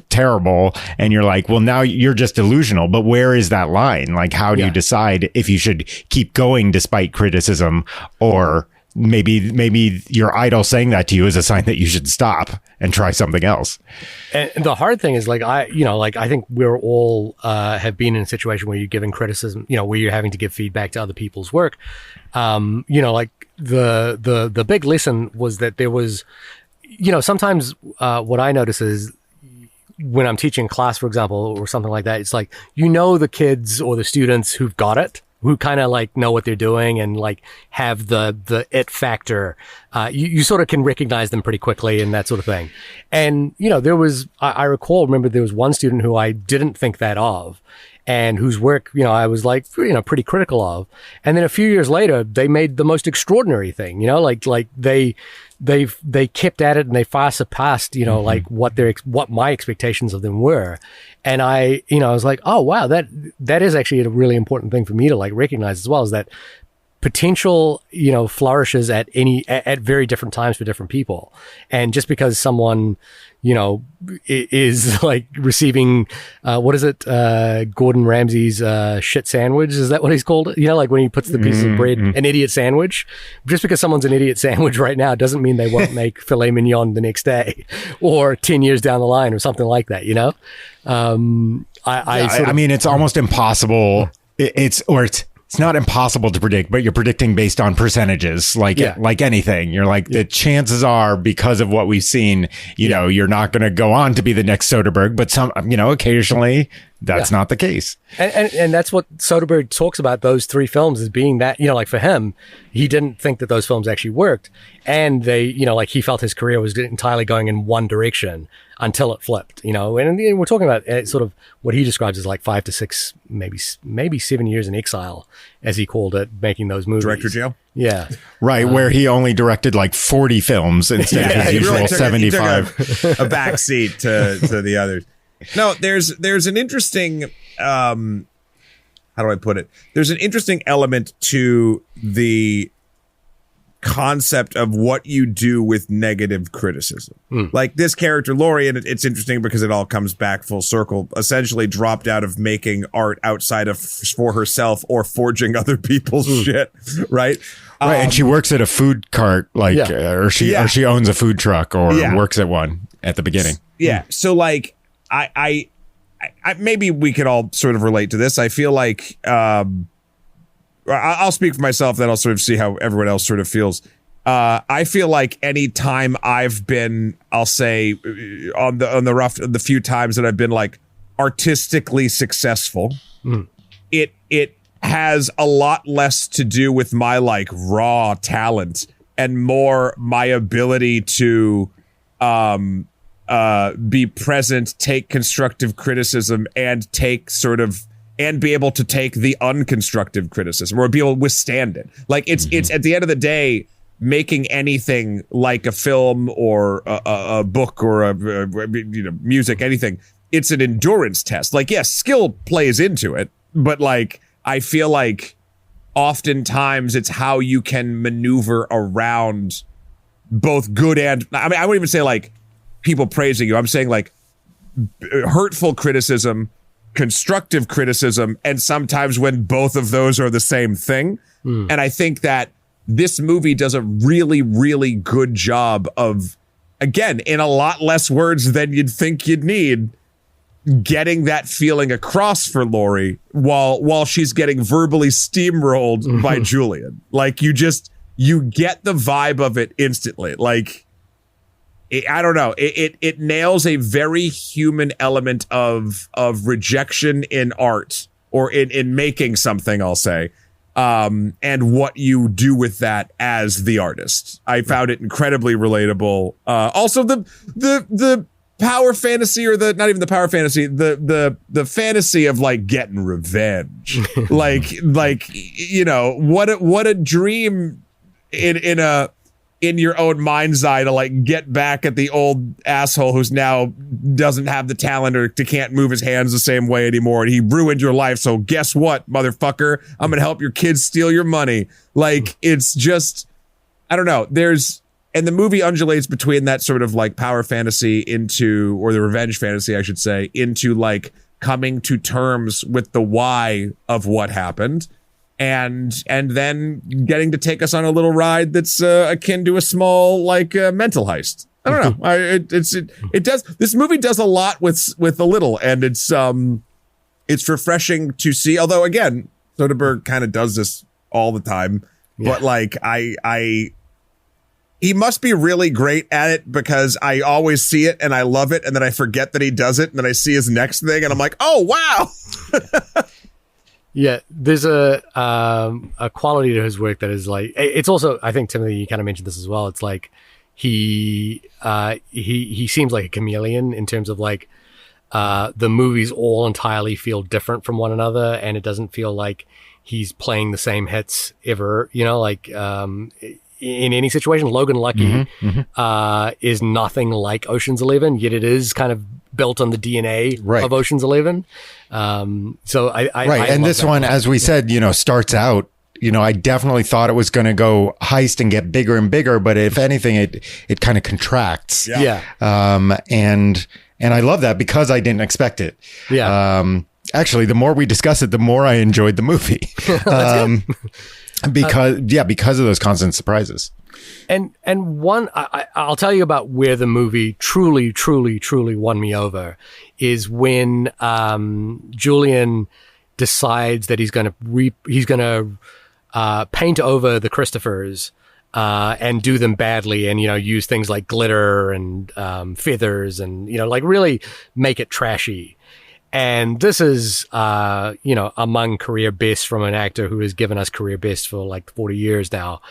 terrible, and you're like, well, now you're just delusional. But where is that line? Like, how do you decide if you should keep going despite criticism, or maybe your idol saying that to you is a sign that you should stop and try something else? And the hard thing is, like, I think we're all have been in a situation where you're giving criticism, you know, where you're having to give feedback to other people's work. You know, like the big lesson was that there was, you know, sometimes what I notice is when I'm teaching class, for example, or something like that, it's like, you know, the kids or the students who've got it, who kind of like know what they're doing and like have the it factor. You sort of can recognize them pretty quickly and that sort of thing. And, you know, I remember there was one student who I didn't think that of, and whose work, you know, I was like, you know, pretty critical of. And then a few years later, they made the most extraordinary thing, you know, like they kept at it and they far surpassed, you know, like what my expectations of them were. And I was like, oh wow, that is actually a really important thing for me to like recognize as well, is that potential, flourishes at very different times for different people. And just because someone, is like receiving, what is it? Gordon Ramsay's, shit sandwich. Is that what he's called? Like when he puts the pieces of bread, an idiot sandwich. Just because someone's an idiot sandwich right now doesn't mean they won't make filet mignon the next day or 10 years down the line or something like that, I mean, it's almost impossible. It's not impossible to predict, but you're predicting based on percentages, like anything. You're like, the chances are, because of what we've seen, you're not going to go on to be the next Soderbergh, but occasionally that's not the case. And that's what Soderbergh talks about those three films as being that, like for him, he didn't think that those films actually worked. And they, like he felt his career was entirely going in one direction until it flipped, and we're talking about sort of what he describes as like 5 to 6, maybe 7 years in exile, as he called it, making those movies. Director jail? Yeah. Right, where he only directed like 40 films instead of his usual 75. He took a backseat to the others. No, there's an interesting, how do I put it? There's an interesting element to the concept of what you do with negative criticism. Like this character, Laurie, and it's interesting because it all comes back full circle, essentially dropped out of making art outside of for herself or forging other people's shit, right? Right, and she works at a food cart, or she owns a food truck or works at one at the beginning. Yeah, so like I maybe we could all sort of relate to this. I feel like I'll speak for myself, then I'll sort of see how everyone else sort of feels. I feel like any time I've been, I'll say on the few times that I've been like artistically successful, it has a lot less to do with my like raw talent and more my ability to be present, take constructive criticism, and be able to take the unconstructive criticism or be able to withstand it. Like it's at the end of the day, making anything like a film or a book or a music, anything, it's an endurance test. Like, yes, skill plays into it, but like, I feel like oftentimes it's how you can maneuver around both good and, I mean, I wouldn't even say like people praising you. I'm saying like hurtful criticism, constructive criticism, and sometimes when both of those are the same thing. And I think that this movie does a really, really good job of, again, in a lot less words than you'd think you'd need, getting that feeling across for Laurie while she's getting verbally steamrolled by Julian. Like you get the vibe of it instantly. Like, I don't know. It nails a very human element of rejection in art or in making something, I'll say, and what you do with that as the artist. I found it incredibly relatable. Also, the power fantasy, or not even the power fantasy, the fantasy of like getting revenge, like what a dream in your own mind's eye to like get back at the old asshole who's now doesn't have the talent or can't move his hands the same way anymore. And he ruined your life. So guess what, motherfucker? I'm going to help your kids steal your money. Like, it's just, I don't know. And the movie undulates between that sort of like power fantasy or the revenge fantasy, I should say, into like coming to terms with the why of what happened. And then getting to take us on a little ride that's akin to a small like mental heist. I don't know. It does. This movie does a lot with a little, and it's refreshing to see. Although again, Soderbergh kind of does this all the time, but like he must be really great at it, because I always see it and I love it, and then I forget that he does it, and then I see his next thing and I'm like, oh wow. Yeah, there's a quality to his work that is like, it's also, I think, Timothy, you kind of mentioned this as well. It's like he seems like a chameleon in terms of like the movies all entirely feel different from one another, and it doesn't feel like he's playing the same hits ever, like in any situation. Logan Lucky is nothing like Ocean's 11, yet it is kind of built on the DNA of Ocean's 11. So I and this one, as we said, starts out I definitely thought it was going to go heist and get bigger and bigger, but if anything, it kind of contracts. Yeah. And I love that because I didn't expect it. Yeah. Actually, the more we discuss it, the more I enjoyed the movie. Because of those constant surprises. And one, I'll tell you about where the movie truly, truly, truly won me over is when Julian decides that he's going to paint over the Christophers and do them badly, and use things like glitter and feathers, and like really make it trashy. And this is, among career best from an actor who has given us career best for like 40 years now.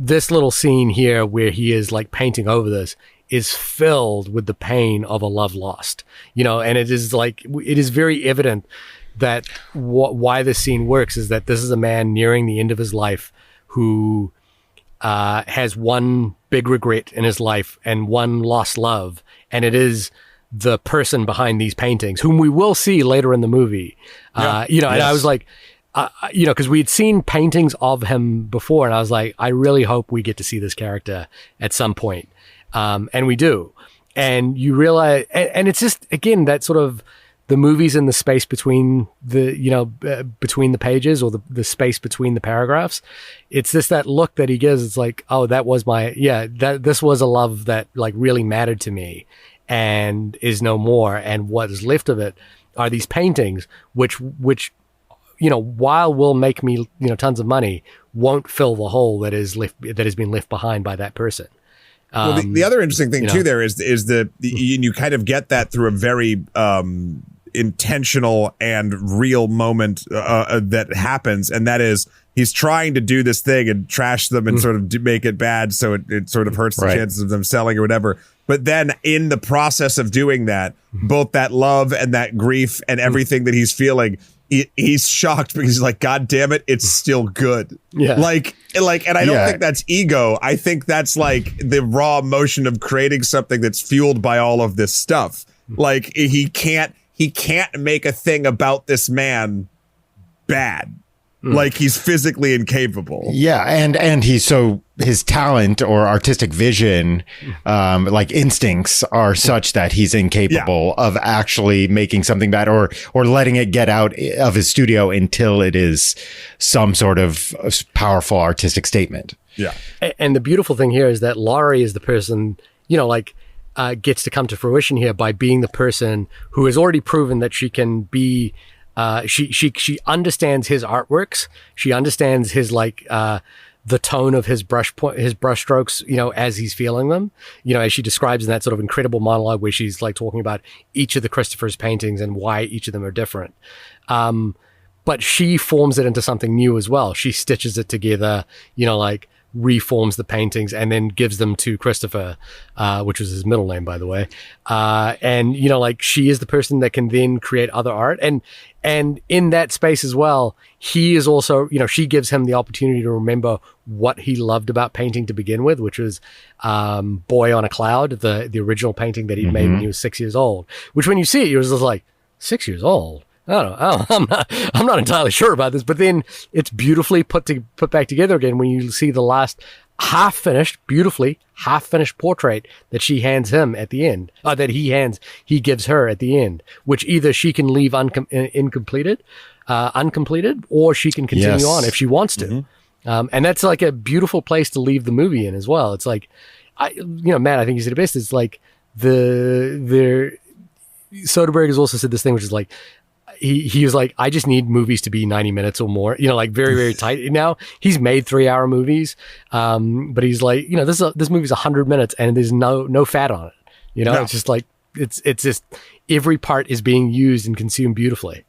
This little scene here where he is like painting over this is filled with the pain of a love lost, and it is very evident that why this scene works is that this is a man nearing the end of his life who has one big regret in his life and one lost love, and it is the person behind these paintings, whom we will see later in the movie. And I was like, because we'd seen paintings of him before, and I was like, I really hope we get to see this character at some point. And we do. And you realize, and it's just, again, that sort of the movies in the space between between the pages, or the space between the paragraphs. It's just that look that he gives. It's like, oh, this was a love that like really mattered to me and is no more. And what is left of it are these paintings, which while will make me tons of money, won't fill the hole that has been left behind by that person. Well, the other interesting thing too there is you kind of get that through a very intentional and real moment that happens, and that is he's trying to do this thing and trash them and sort of make it bad, so it sort of hurts the chances of them selling or whatever. But then in the process of doing that, both that love and that grief and everything that he's feeling, he's shocked because he's like, God damn it, it's still good. Yeah. Like, and I don't think that's ego. I think that's like the raw emotion of creating something that's fueled by all of this stuff. Like he can't make a thing about this man bad. Like he's physically incapable. Yeah, and his talent or artistic vision, like instincts, are such that he's incapable of actually making something bad or letting it get out of his studio until it is some sort of powerful artistic statement. Yeah. And the beautiful thing here is that Laurie is the person, gets to come to fruition here by being the person who has already proven that she can be. She understands his artworks. She understands his the tone of his brush strokes, as he's feeling them, as she describes in that sort of incredible monologue where she's like talking about each of the Christopher's paintings and why each of them are different. But she forms it into something new as well. She stitches it together, reforms the paintings and then gives them to Christopher, which was his middle name, by the way. And she is the person that can then create other art. And in that space as well, he is also, she gives him the opportunity to remember what he loved about painting to begin with, which was Boy on a Cloud, the original painting that he'd made when he was 6 years old, which when you see it, you're just like, 6 years old? I don't know. I'm not entirely sure about this, but then it's beautifully put back together again when you see the last beautifully half finished portrait that she hands him at the end, he gives her at the end, which either she can leave uncompleted, or she can continue on if she wants to. And that's like a beautiful place to leave the movie in as well. It's like, Matt, I think you said it best. It's like Soderbergh has also said this thing, which is like, he was like, I just need movies to be 90 minutes or more, like very, very tight. Now he's made 3-hour movies. But he's like, this movie's 100 minutes and there's no fat on it. No. It's just like, it's just every part is being used and consumed beautifully.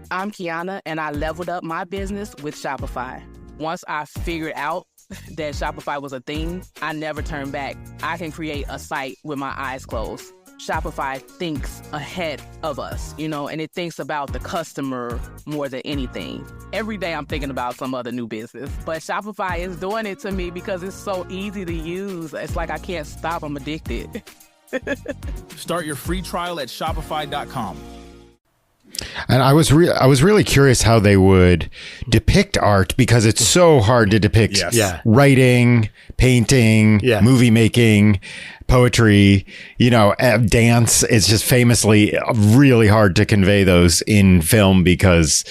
I'm Kiana and I leveled up my business with Shopify. Once I figured out that Shopify was a thing, I never turned back. I can create a site with my eyes closed. Shopify thinks ahead of us, and it thinks about the customer more than anything. Every day I'm thinking about some other new business, but Shopify is doing it to me because it's so easy to use. It's like I can't stop. I'm addicted. Start your free trial at Shopify.com. And I was really curious how they would depict art, because it's so hard to depict Yes. Yeah. writing, painting, Yeah. movie making, poetry, dance. It's just famously really hard to convey those in film, because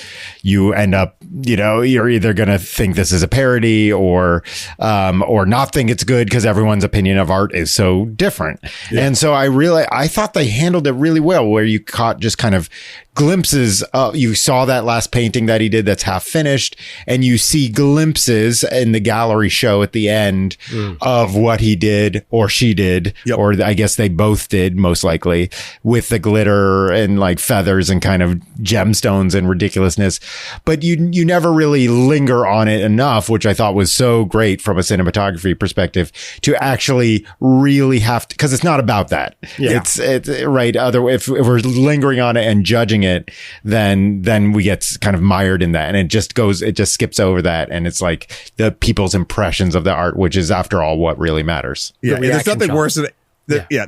you end up, you're either going to think this is a parody or not think it's good, because everyone's opinion of art is so different. And so I thought they handled it really well, where you caught just kind of glimpses of, you saw that last painting that he did that's half finished, and you see glimpses in the gallery show at the end of what he did or she did, or I guess they both did, most likely, with the glitter and like feathers and kind of gemstones and ridiculousness. But you never really linger on it enough, which I thought was so great from a cinematography perspective, to actually really have to, because it's not about that. Yeah. It's right. If we're lingering on it and judging it, then we get kind of mired in that, and it just skips over that, and it's like the people's impressions of the art, which is after all what really matters. Yeah, The there's reaction nothing shot. worse than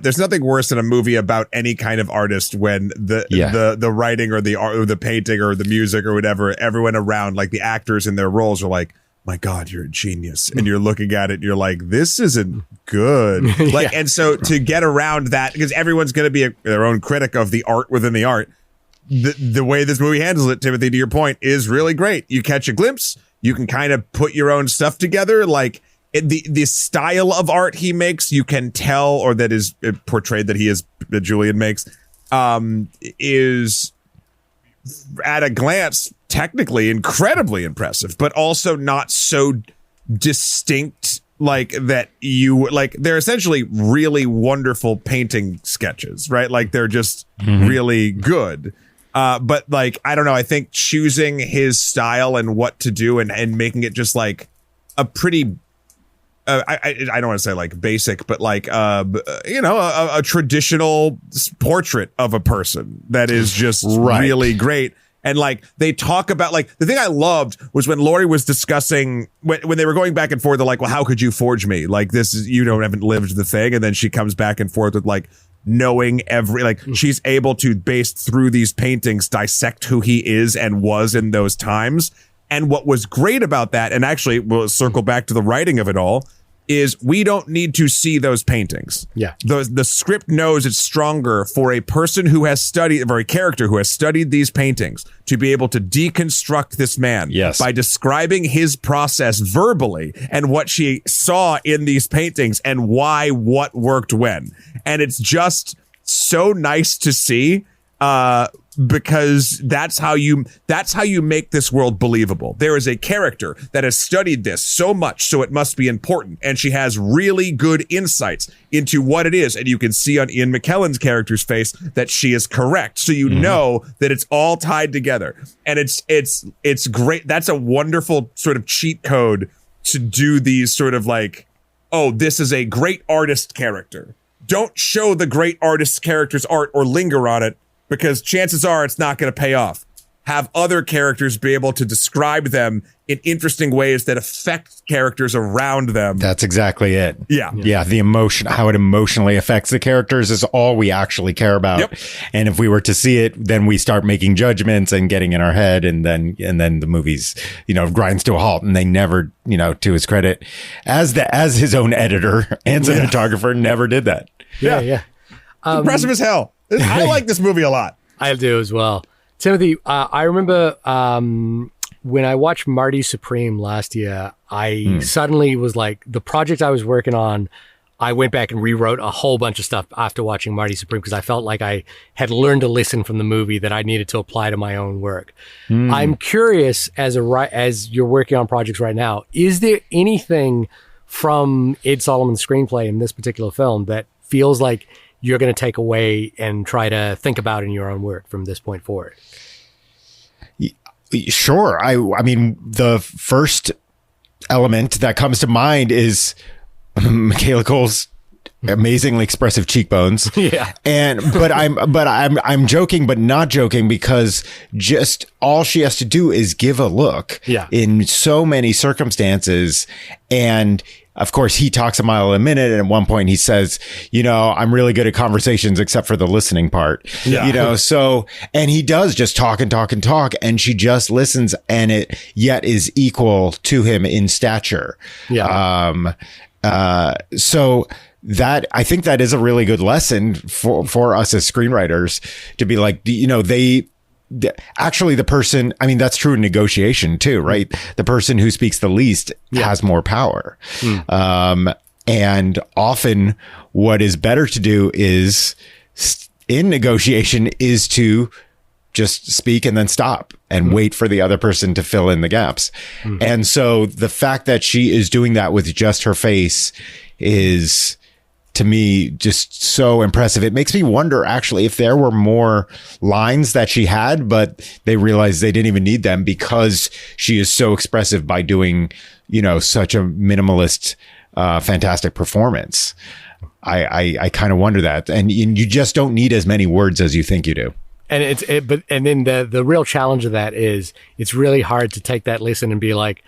there's nothing worse than a movie about any kind of artist when the writing or the art or the painting or the music or whatever, everyone around, like the actors in their roles, are like, my God, you're a genius. And you're looking at it and you're like, this isn't good. Like, and so to get around that, because everyone's going to be their own critic of the art within the art, the way this movie handles it, Timothy, to your point, is really great. You catch a glimpse, you can kind of put your own stuff together. Like the style of art he makes, you can tell, or that is portrayed that Julian makes, is at a glance technically incredibly impressive, but also not so distinct. Like that they're essentially really wonderful painting sketches, right? Like they're just really good. But like, I don't know, I think choosing his style and what to do and making it just like a pretty, I don't want to say like basic, but like, a traditional portrait of a person that is just really great. And like they talk about, like, the thing I loved was when Laurie was discussing when they were going back and forth, they're like, well, how could you forge me? Like, this is, haven't lived the thing. And then she comes back and forth with like knowing she's able to, based through these paintings, dissect who he is and was in those times. And what was great about that, and actually we'll circle back to the writing of it all, is we don't need to see those paintings. Yeah. The script knows it's stronger for a person who has studied, for a character who has studied these paintings, to be able to deconstruct this man by describing his process verbally and what she saw in these paintings and why what worked when. And it's just so nice to see, because that's how you make this world believable. There is a character that has studied this so much, so it must be important, and she has really good insights into what it is, and you can see on Ian McKellen's character's face that she is correct, so you know that it's all tied together, and it's great. That's a wonderful sort of cheat code to do these sort of like, oh, this is a great artist character. Don't show the great artist character's art or linger on it, because chances are it's not going to pay off. Have other characters be able to describe them in interesting ways that affect characters around them. That's exactly it. Yeah. Yeah. The emotion, how it emotionally affects the characters is all we actually care about. Yep. And if we were to see it, then we start making judgments and getting in our head. And then the movies, grinds to a halt, and they never, to his credit, as his own editor and cinematographer, never did that. Yeah. Impressive as hell. I like this movie a lot. I do as well. Timothy, I remember when I watched Marty Supreme last year, I suddenly was like, the project I was working on, I went back and rewrote a whole bunch of stuff after watching Marty Supreme, because I felt like I had learned a lesson from the movie that I needed to apply to my own work. I'm curious, as you're working on projects right now, is there anything from Ed Solomon's screenplay in this particular film that feels like you're going to take away and try to think about in your own work from this point forward? Sure. I mean, the first element that comes to mind is Michaela Coel's amazingly expressive cheekbones. Yeah. But I'm joking, but not joking, because just all she has to do is give a look in so many circumstances. And of course, he talks a mile a minute. And at one point he says, I'm really good at conversations except for the listening part, so, and he does just talk and talk and talk. And she just listens, and it yet is equal to him in stature. Yeah. So that, I think that is a really good lesson for us as screenwriters to be like, actually the person, I mean, that's true in negotiation too, right? The person who speaks the least has more power. And often what is better to do is in negotiation is to just speak and then stop and wait for the other person to fill in the gaps. And so the fact that she is doing that with just her face is, to me, just so impressive. It makes me wonder, actually, if there were more lines that she had, but they realized they didn't even need them because she is so expressive by doing, such a minimalist, fantastic performance. I kind of wonder that. And you just don't need as many words as you think you do. And then the real challenge of that is it's really hard to take that lesson and be like,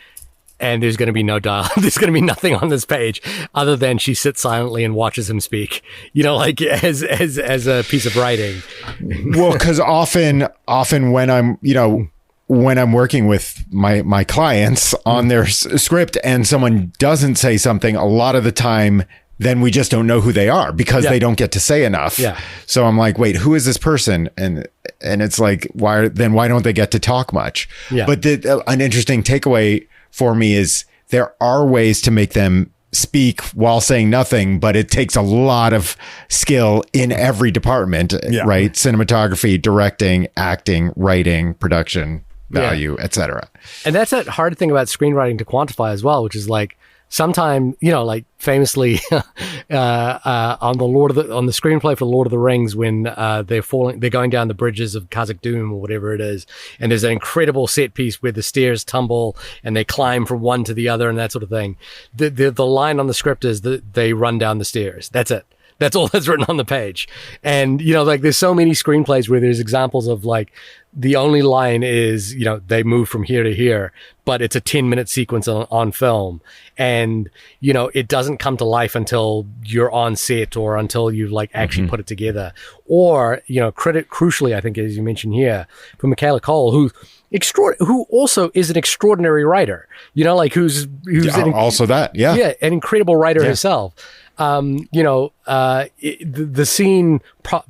and there's going to be no dialogue. There's going to be nothing on this page other than she sits silently and watches him speak, like as a piece of writing. Well, because often when I'm, when I'm working with my clients on their script and someone doesn't say something, a lot of the time, then we just don't know who they are because they don't get to say enough. Yeah. So I'm like, wait, who is this person? And it's like, why don't they get to talk much? Yeah. But an interesting takeaway for me is there are ways to make them speak while saying nothing, but it takes a lot of skill in every department, right? Cinematography, directing, acting, writing, production, value, etc. And that's a hard thing about screenwriting to quantify as well, which is like, sometime, like famously on the screenplay for Lord of the Rings, when they're going down the bridges of Khazad Dûm or whatever it is, and there's an incredible set piece where the stairs tumble and they climb from one to the other and that sort of thing. The line on the script is that they run down the stairs. That's it. That's all that's written on the page. And, there's so many screenplays where there's examples of like, the only line is, they move from here to here, but it's a 10-minute sequence on film. And, it doesn't come to life until you're on set or until you've like actually put it together. Or, crucially, I think, as you mentioned here, for Michaela Coel, who also is an extraordinary writer, who's also that. Yeah, an incredible writer herself. The scene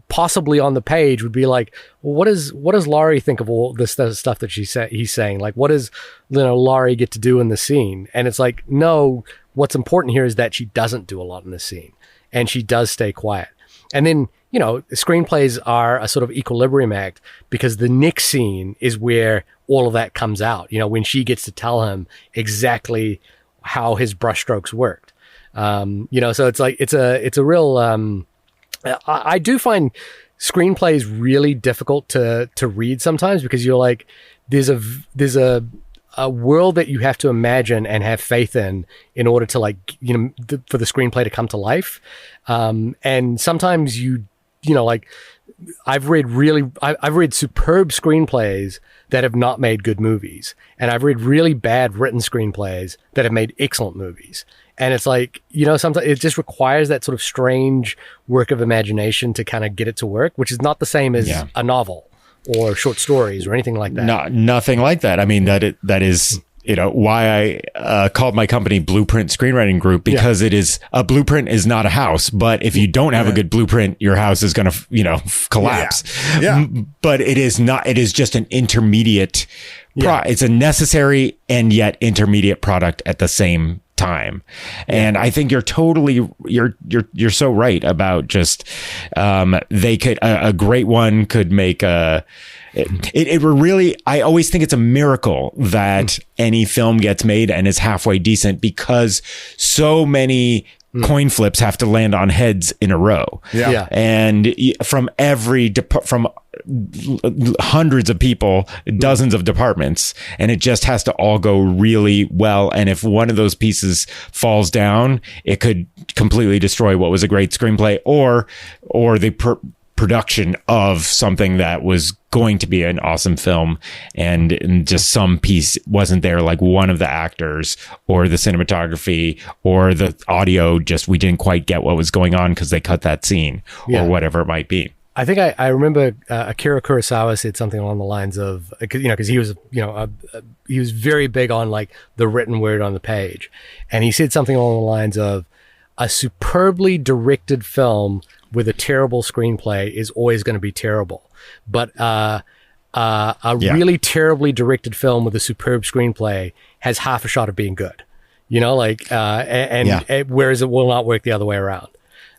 possibly on the page would be like, well, what does Laurie think of all this stuff that he's saying? Like, what does Laurie get to do in the scene? And it's like, no, what's important here is that she doesn't do a lot in the scene, and she does stay quiet. And then screenplays are a sort of equilibrium act, because the next scene is where all of that comes out. When she gets to tell him exactly how his brushstrokes worked. So it's like, it's a real, I do find screenplays really difficult to read sometimes, because you're like, there's a world that you have to imagine and have faith in order to for the screenplay to come to life. And sometimes I've read superb screenplays that have not made good movies. And I've read really bad written screenplays that have made excellent movies. And it's like, sometimes it just requires that sort of strange work of imagination to kind of get it to work, which is not the same as a novel or short stories or anything like that. Nothing like that. I mean, that is, why I called my company Blueprint Screenwriting Group, because it is, a blueprint is not a house, but if you don't have a good blueprint, your house is going to, collapse. Yeah. But it is not, it is just an intermediate, it's a necessary and yet intermediate product at the same time. And I think you're so right about just, they could, a great one could make it really, I always think it's a miracle that any film gets made and is halfway decent, because so many coin flips have to land on heads in a row. Yeah. And from hundreds of people, dozens of departments, and it just has to all go really well. And if one of those pieces falls down, it could completely destroy what was a great screenplay or the production of something that was going to be an awesome film, and just some piece wasn't there, like one of the actors or the cinematography or the audio, just we didn't quite get what was going on because they cut that scene or whatever it might be. I think I remember Akira Kurosawa said something along the lines of, because he was, he was very big on like the written word on the page. And he said something along the lines of, a superbly directed film with a terrible screenplay is always going to be terrible. But really terribly directed film with a superb screenplay has half a shot of being good. Whereas it will not work the other way around.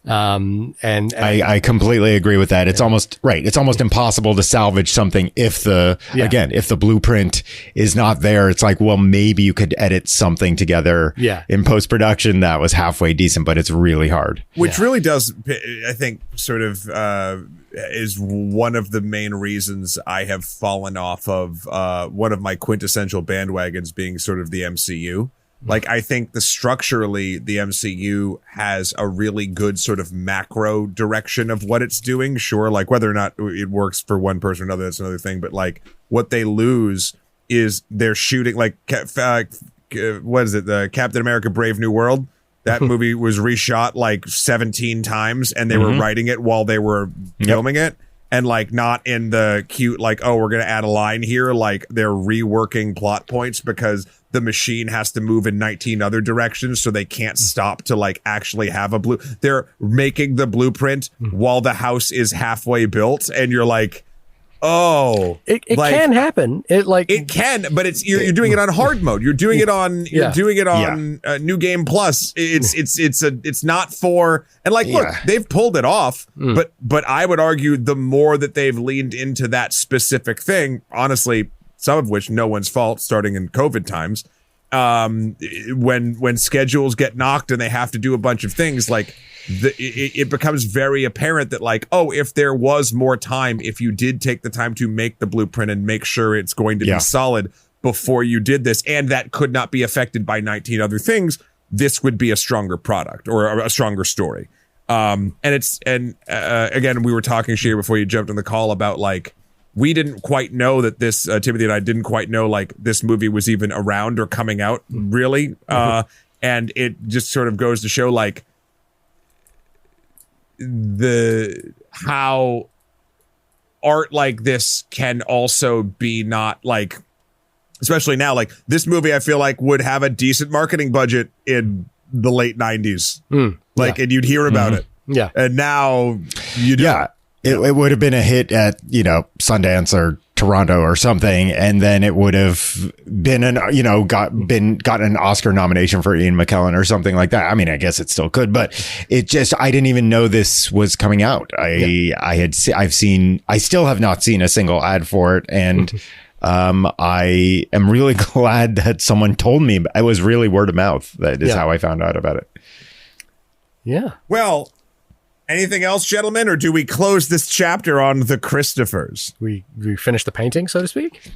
I completely agree with that. It's almost right. It's almost impossible to salvage something if if the blueprint is not there. It's like, well, maybe you could edit something together in post-production that was halfway decent, but it's really hard. Which really does, I think, sort of is one of the main reasons I have fallen off of one of my quintessential bandwagons being sort of the MCU. Like, I think structurally, the MCU has a really good sort of macro direction of what it's doing. Sure, like whether or not it works for one person or another, that's another thing. But like, what they lose is they're shooting like, what is it? The Captain America: Brave New World. That movie was reshot like 17 times, and they were writing it while they were filming it. And like, not in the cute, like, oh, we're going to add a line here. Like, they're reworking plot points because the machine has to move in 19 other directions. So they can't stop to like actually have a they're making the blueprint while the house is halfway built. And you're like, oh, it can happen. It can, but it's you're doing it on hard mode. You're doing it on New Game Plus. It's not for, and like, look, they've pulled it off, but I would argue the more that they've leaned into that specific thing, honestly, some of which no one's fault, starting in COVID times, when schedules get knocked and they have to do a bunch of things, like it becomes very apparent that like, oh, if there was more time, if you did take the time to make the blueprint and make sure it's going to be solid before you did this, and that could not be affected by 19 other things, this would be a stronger product or a stronger story. Again, we were talking, Shea, before you jumped on the call about like, we didn't quite know that this, Timothy and I didn't quite know like this movie was even around or coming out really. And it just sort of goes to show like how art like this can also be not like, especially now, like this movie, I feel like would have a decent marketing budget in the late 90s. And you'd hear about it. Yeah. And now you don't. Yeah. It would have been a hit at, Sundance or Toronto or something, and then it would have been gotten an Oscar nomination for Ian McKellen or something like that. I mean, I guess it still could, but I didn't even know this was coming out. I still have not seen a single ad for it, and I am really glad that someone told me. It was really word of mouth. That is how I found out about it. Yeah. Well, anything else, gentlemen, or do we close this chapter on the Christophers? We finish the painting, so to speak?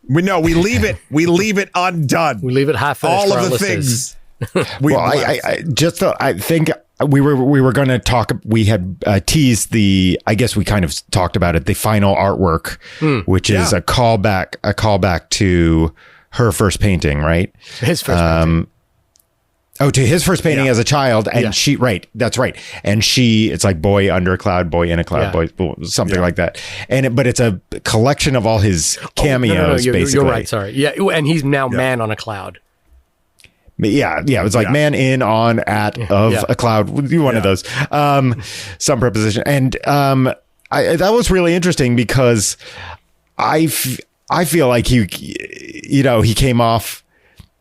We leave it. We leave it undone. We leave it half finished. All for of our the listeners. things. I think we were going to talk. We had teased I guess we kind of talked about it. The final artwork, which is a callback to her first painting, right? His first painting. Oh, to his first painting as a child. And that's right. And it's like boy under a cloud, boy in a cloud, boy, something like that. But it's a collection of all his cameos, basically. You're right. Sorry. Yeah. And he's now man on a cloud. Yeah. It was like man in, on, at, of a cloud. One of those. Some preposition. And that was really interesting because I feel like he came off.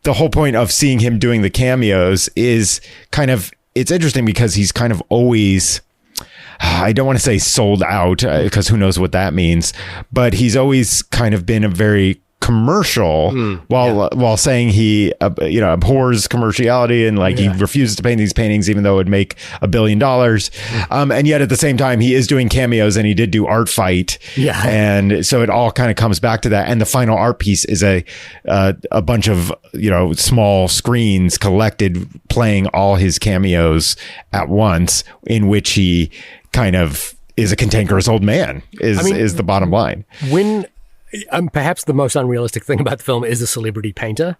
The whole point of seeing him doing the cameos is it's interesting because he's kind of always, I don't want to say sold out because who knows what that means, but he's always kind of been a very commercial while saying he abhors commerciality and like he refuses to paint these paintings even though it would make $1 billion. And yet at the same time he is doing cameos, and he did do Art Fight. And so it all kind of comes back to that. And the final art piece is a bunch of small screens collected playing all his cameos at once, in which he kind of is a cantankerous old man is the bottom line. When perhaps the most unrealistic thing about the film is the celebrity painter.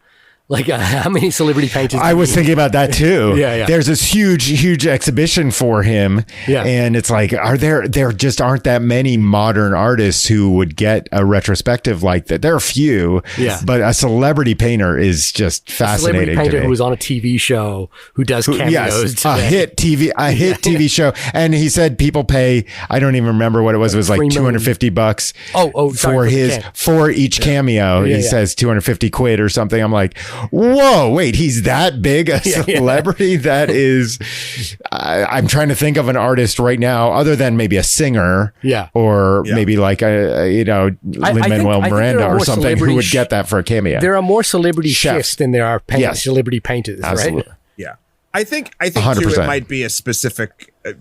Like how many celebrity painters? I was thinking about that too. Yeah. There's this huge exhibition for him. Yeah. And it's like, there just aren't that many modern artists who would get a retrospective like that. There are a few, but a celebrity painter is just fascinating. A celebrity painter to me. who was on a TV show who does cameos. Yes, a hit TV show. And he said people pay, I don't even remember what it was. It was like $250 for each cameo. He says 250 quid or something. I'm like, whoa, wait, he's that big a celebrity? That is, I'm trying to think of an artist right now other than maybe a singer or maybe like Lin-Manuel Miranda or something who would get that for a cameo. There are more celebrity chefs than there are celebrity painters, absolutely. Right? Yeah. I think 100%. too, it might be a specific, I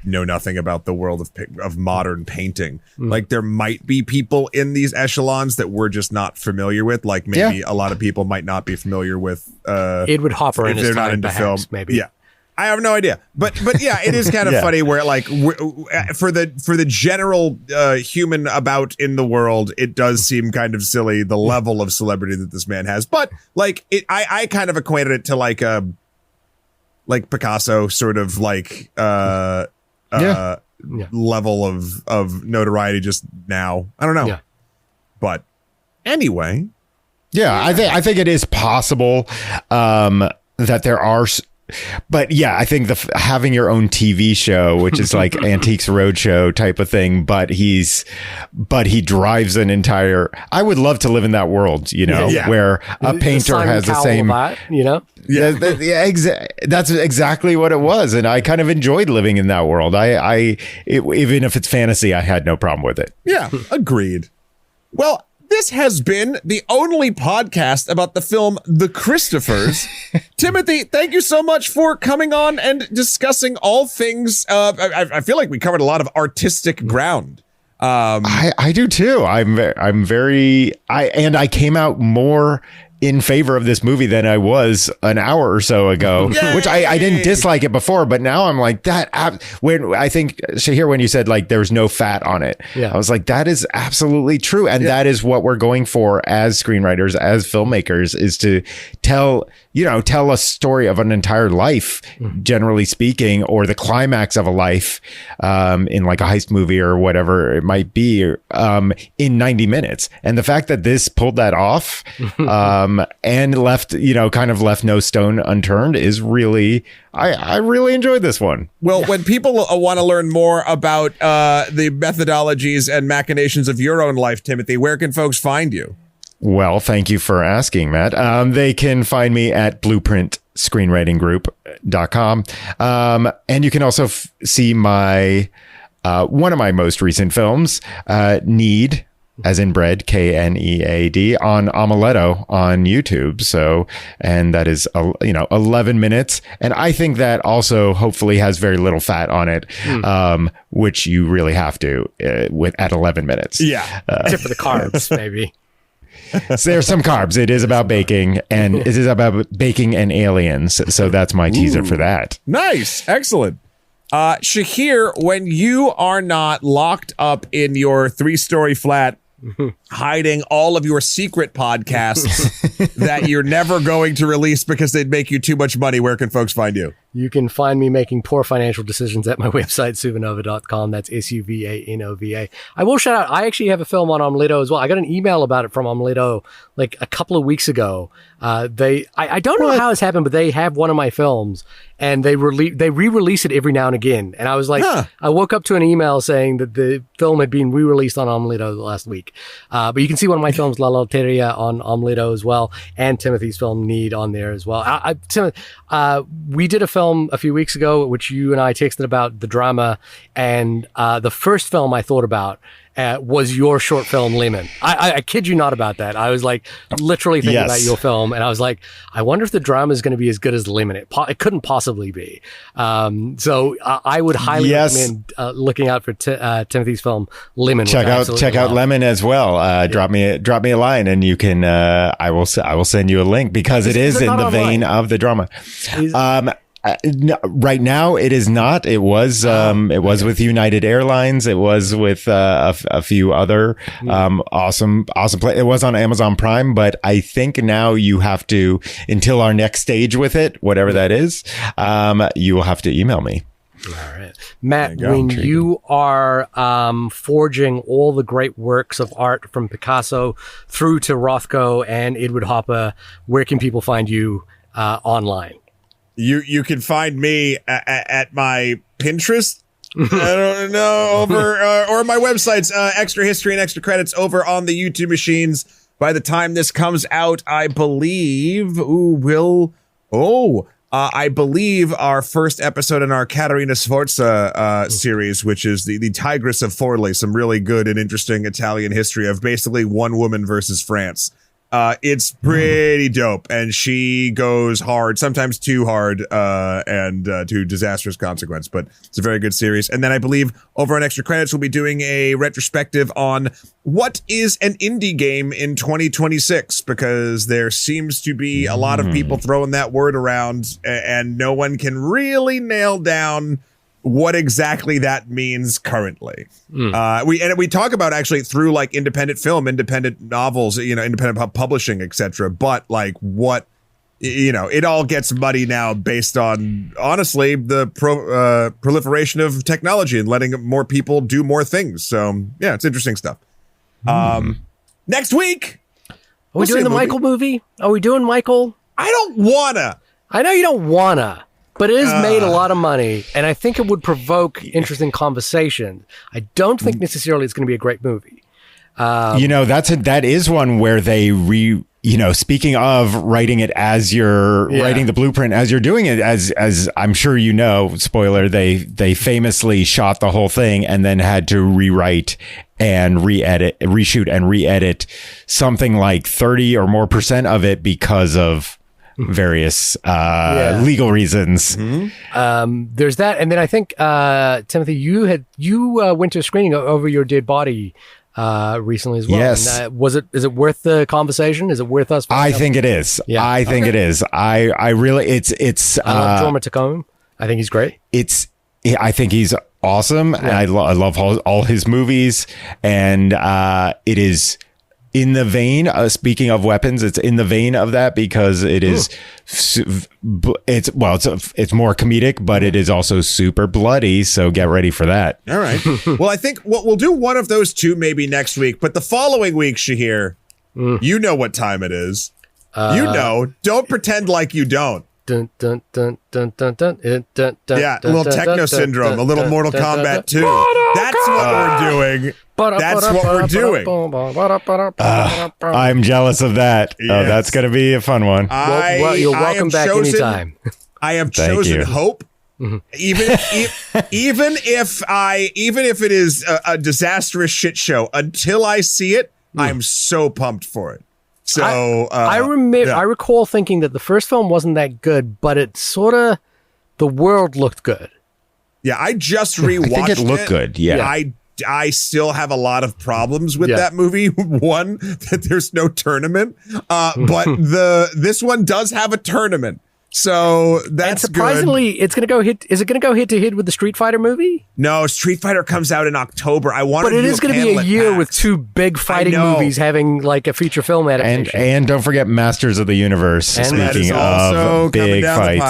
know nothing about the world of modern painting. Like there might be people in these echelons that we're just not familiar with. Like maybe a lot of people might not be familiar with Edward Hopper if they're not into film. Maybe. Yeah. I have no idea, but yeah, it is kind of funny where like for the general human about in the world, it does seem kind of silly the level of celebrity that this man has. But like I kind of equated it to like Picasso sort of like level of notoriety just now. I don't know, but anyway, I think it is possible that there are. But yeah, I think having your own TV show, which is like Antiques Roadshow type of thing, but he drives an entire. I would love to live in that world, where a painter has the same. That's exactly what it was, and I kind of enjoyed living in that world. Even if it's fantasy, I had no problem with it. Yeah, agreed. Well, this has been the only podcast about the film The Christophers. Timothy, thank you so much for coming on and discussing all things. I feel like we covered a lot of artistic ground. I do too. I came out more in favor of this movie than I was an hour or so ago, which I didn't dislike it before, but now I'm like that. When I think Shahir, when you said like there was no fat on it, I was like, that is absolutely true. And that is what we're going for as screenwriters, as filmmakers, is to tell a story of an entire life, generally speaking, or the climax of a life, in like a heist movie or whatever it might be, in 90 minutes. And the fact that this pulled that off, and left no stone unturned is really, I really enjoyed this one. Well, when people want to learn more about the methodologies and machinations of your own life, Timothy, where can folks find you? Well, thank you for asking, Matt. They can find me at blueprintscreenwritinggroup.com. And you can also see my one of my most recent films, Need, as in bread, KNEAD, on Omeletto on YouTube. So, and that is 11 minutes, and I think that also hopefully has very little fat on it, which you really have to at 11 minutes. Except for the carbs, maybe. So there's some carbs. It is about baking, and it is about baking and aliens. So that's my teaser for that. Nice, excellent. Shahir, when you are not locked up in your 3-story flat, hiding all of your secret podcasts that you're never going to release because they'd make you too much money, where can folks find you? You can find me making poor financial decisions at my website, suvanova.com. That's SUVANOVA. I will shout out, I actually have a film on Omeletto as well. I got an email about it from Omeletto like a couple of weeks ago. I don't know how it's happened, but they have one of my films and they re-release it every now and again. And I was like, I woke up to an email saying that the film had been re-released on Omeletto last week. But you can see one of my films, La Loteria, on Omeletto as well, and Timothy's film Need on there as well. We did a film film a few weeks ago, which you and I texted about the drama, and the first film I thought about was your short film Lemon. I kid you not about that. I was like literally thinking about your film, and I was like, I wonder if the drama is going to be as good as Lemon. It couldn't possibly be. So I would highly recommend looking out for Timothy's film Lemon. Check out Lemon as well. Drop me a line, and you can. I will send you a link because it is in the vein of the drama. No, right now it is not. It was with United Airlines. It was with a few other awesome play. It was on Amazon Prime, but I think now you have to, until our next stage with it, whatever that is, you will have to email me. All right, Matt, when you are forging all the great works of art from Picasso through to Rothko and Edward Hopper, where can people find you online? You can find me at my Pinterest. I don't know, over or my websites, Extra History and Extra Credits over on the YouTube machines. By the time this comes out, I believe I believe our first episode in our Caterina Sforza series, which is the Tigress of Forli, some really good and interesting Italian history of basically one woman versus France. It's pretty dope, and she goes hard, sometimes too hard, and to disastrous consequence, but it's a very good series. And then I believe over on Extra Credits, we'll be doing a retrospective on what is an indie game in 2026, because there seems to be a lot of people throwing that word around, and no one can really nail down what exactly that means currently. We talk about actually through like independent film, independent novels, independent publishing, etc. But like what, it all gets muddy now based on, honestly, the proliferation of technology and letting more people do more things. So yeah, it's interesting stuff. Next week, are we doing the Michael movie? Are we doing Michael? I don't wanna. I know you don't wanna. But it has made a lot of money, and I think it would provoke interesting conversation. I don't think necessarily it's going to be a great movie. That is one where they speaking of writing it as you're writing the blueprint as you're doing it, as I'm sure you know, spoiler, they famously shot the whole thing and then had to rewrite and reshoot and re-edit something like 30 or more % of it because of various legal reasons. There's that, and then I think Timothy, you went to a screening over Your Dead Body recently as well. Yes. And, is it worth the conversation? Is it worth us? I think it is. Yeah. I think it is. I really it's I love Jorma Taccone. I think he's great. I think he's awesome. And I love all his movies, and it is in the vein, speaking of weapons, it's in the vein of that because it is, it's more comedic, but it is also super bloody. So get ready for that. All right. Well, I think we'll do one of those two maybe next week, but the following week, Shahir, you know what time it is. Don't pretend like you don't. Dun, dun, dun, dun, dun, dun, dun, yeah, a little Techno Syndrome, a little Mortal Kombat 2. That's what we're doing. That's what we're doing. I'm jealous of that. Yes. Oh, that's going to be a fun one. You're welcome back anytime. I have chosen hope. Even if it is a disastrous shit show, until I see it, I'm so pumped for it. So I recall thinking that the first film wasn't that good, but it sort of, the world looked good. Yeah, I just rewatched it. I think it looked good. Yeah. I still have a lot of with that movie. One, that there's no tournament, but this one does have a tournament. So that's and surprisingly, good. It's going to go hit. Is it going to go head to head with the Street Fighter movie? No, Street Fighter comes out in October. But it is going to be a year with two big fighting movies having like a feature film adaptation. And don't forget Masters of the Universe. And speaking of big fights,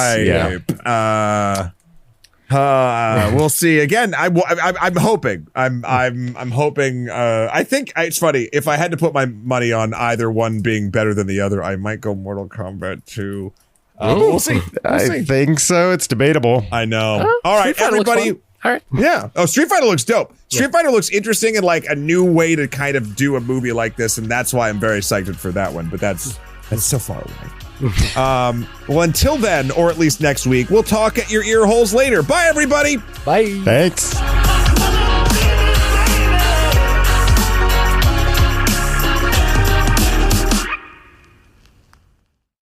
we'll see. Again, I'm hoping. I'm hoping. I think it's funny. If I had to put my money on either one being better than the other, I might go Mortal Kombat 2. We'll see. I think so. It's debatable. I know. All right, everybody. All right. Yeah. Oh, Street Fighter looks dope. Street Fighter looks interesting and like a new way to kind of do a movie like this, and that's why I'm very excited for that one. But that's so far away. Well, until then, or at least next week, we'll talk at your ear holes later. Bye, everybody. Bye. Thanks.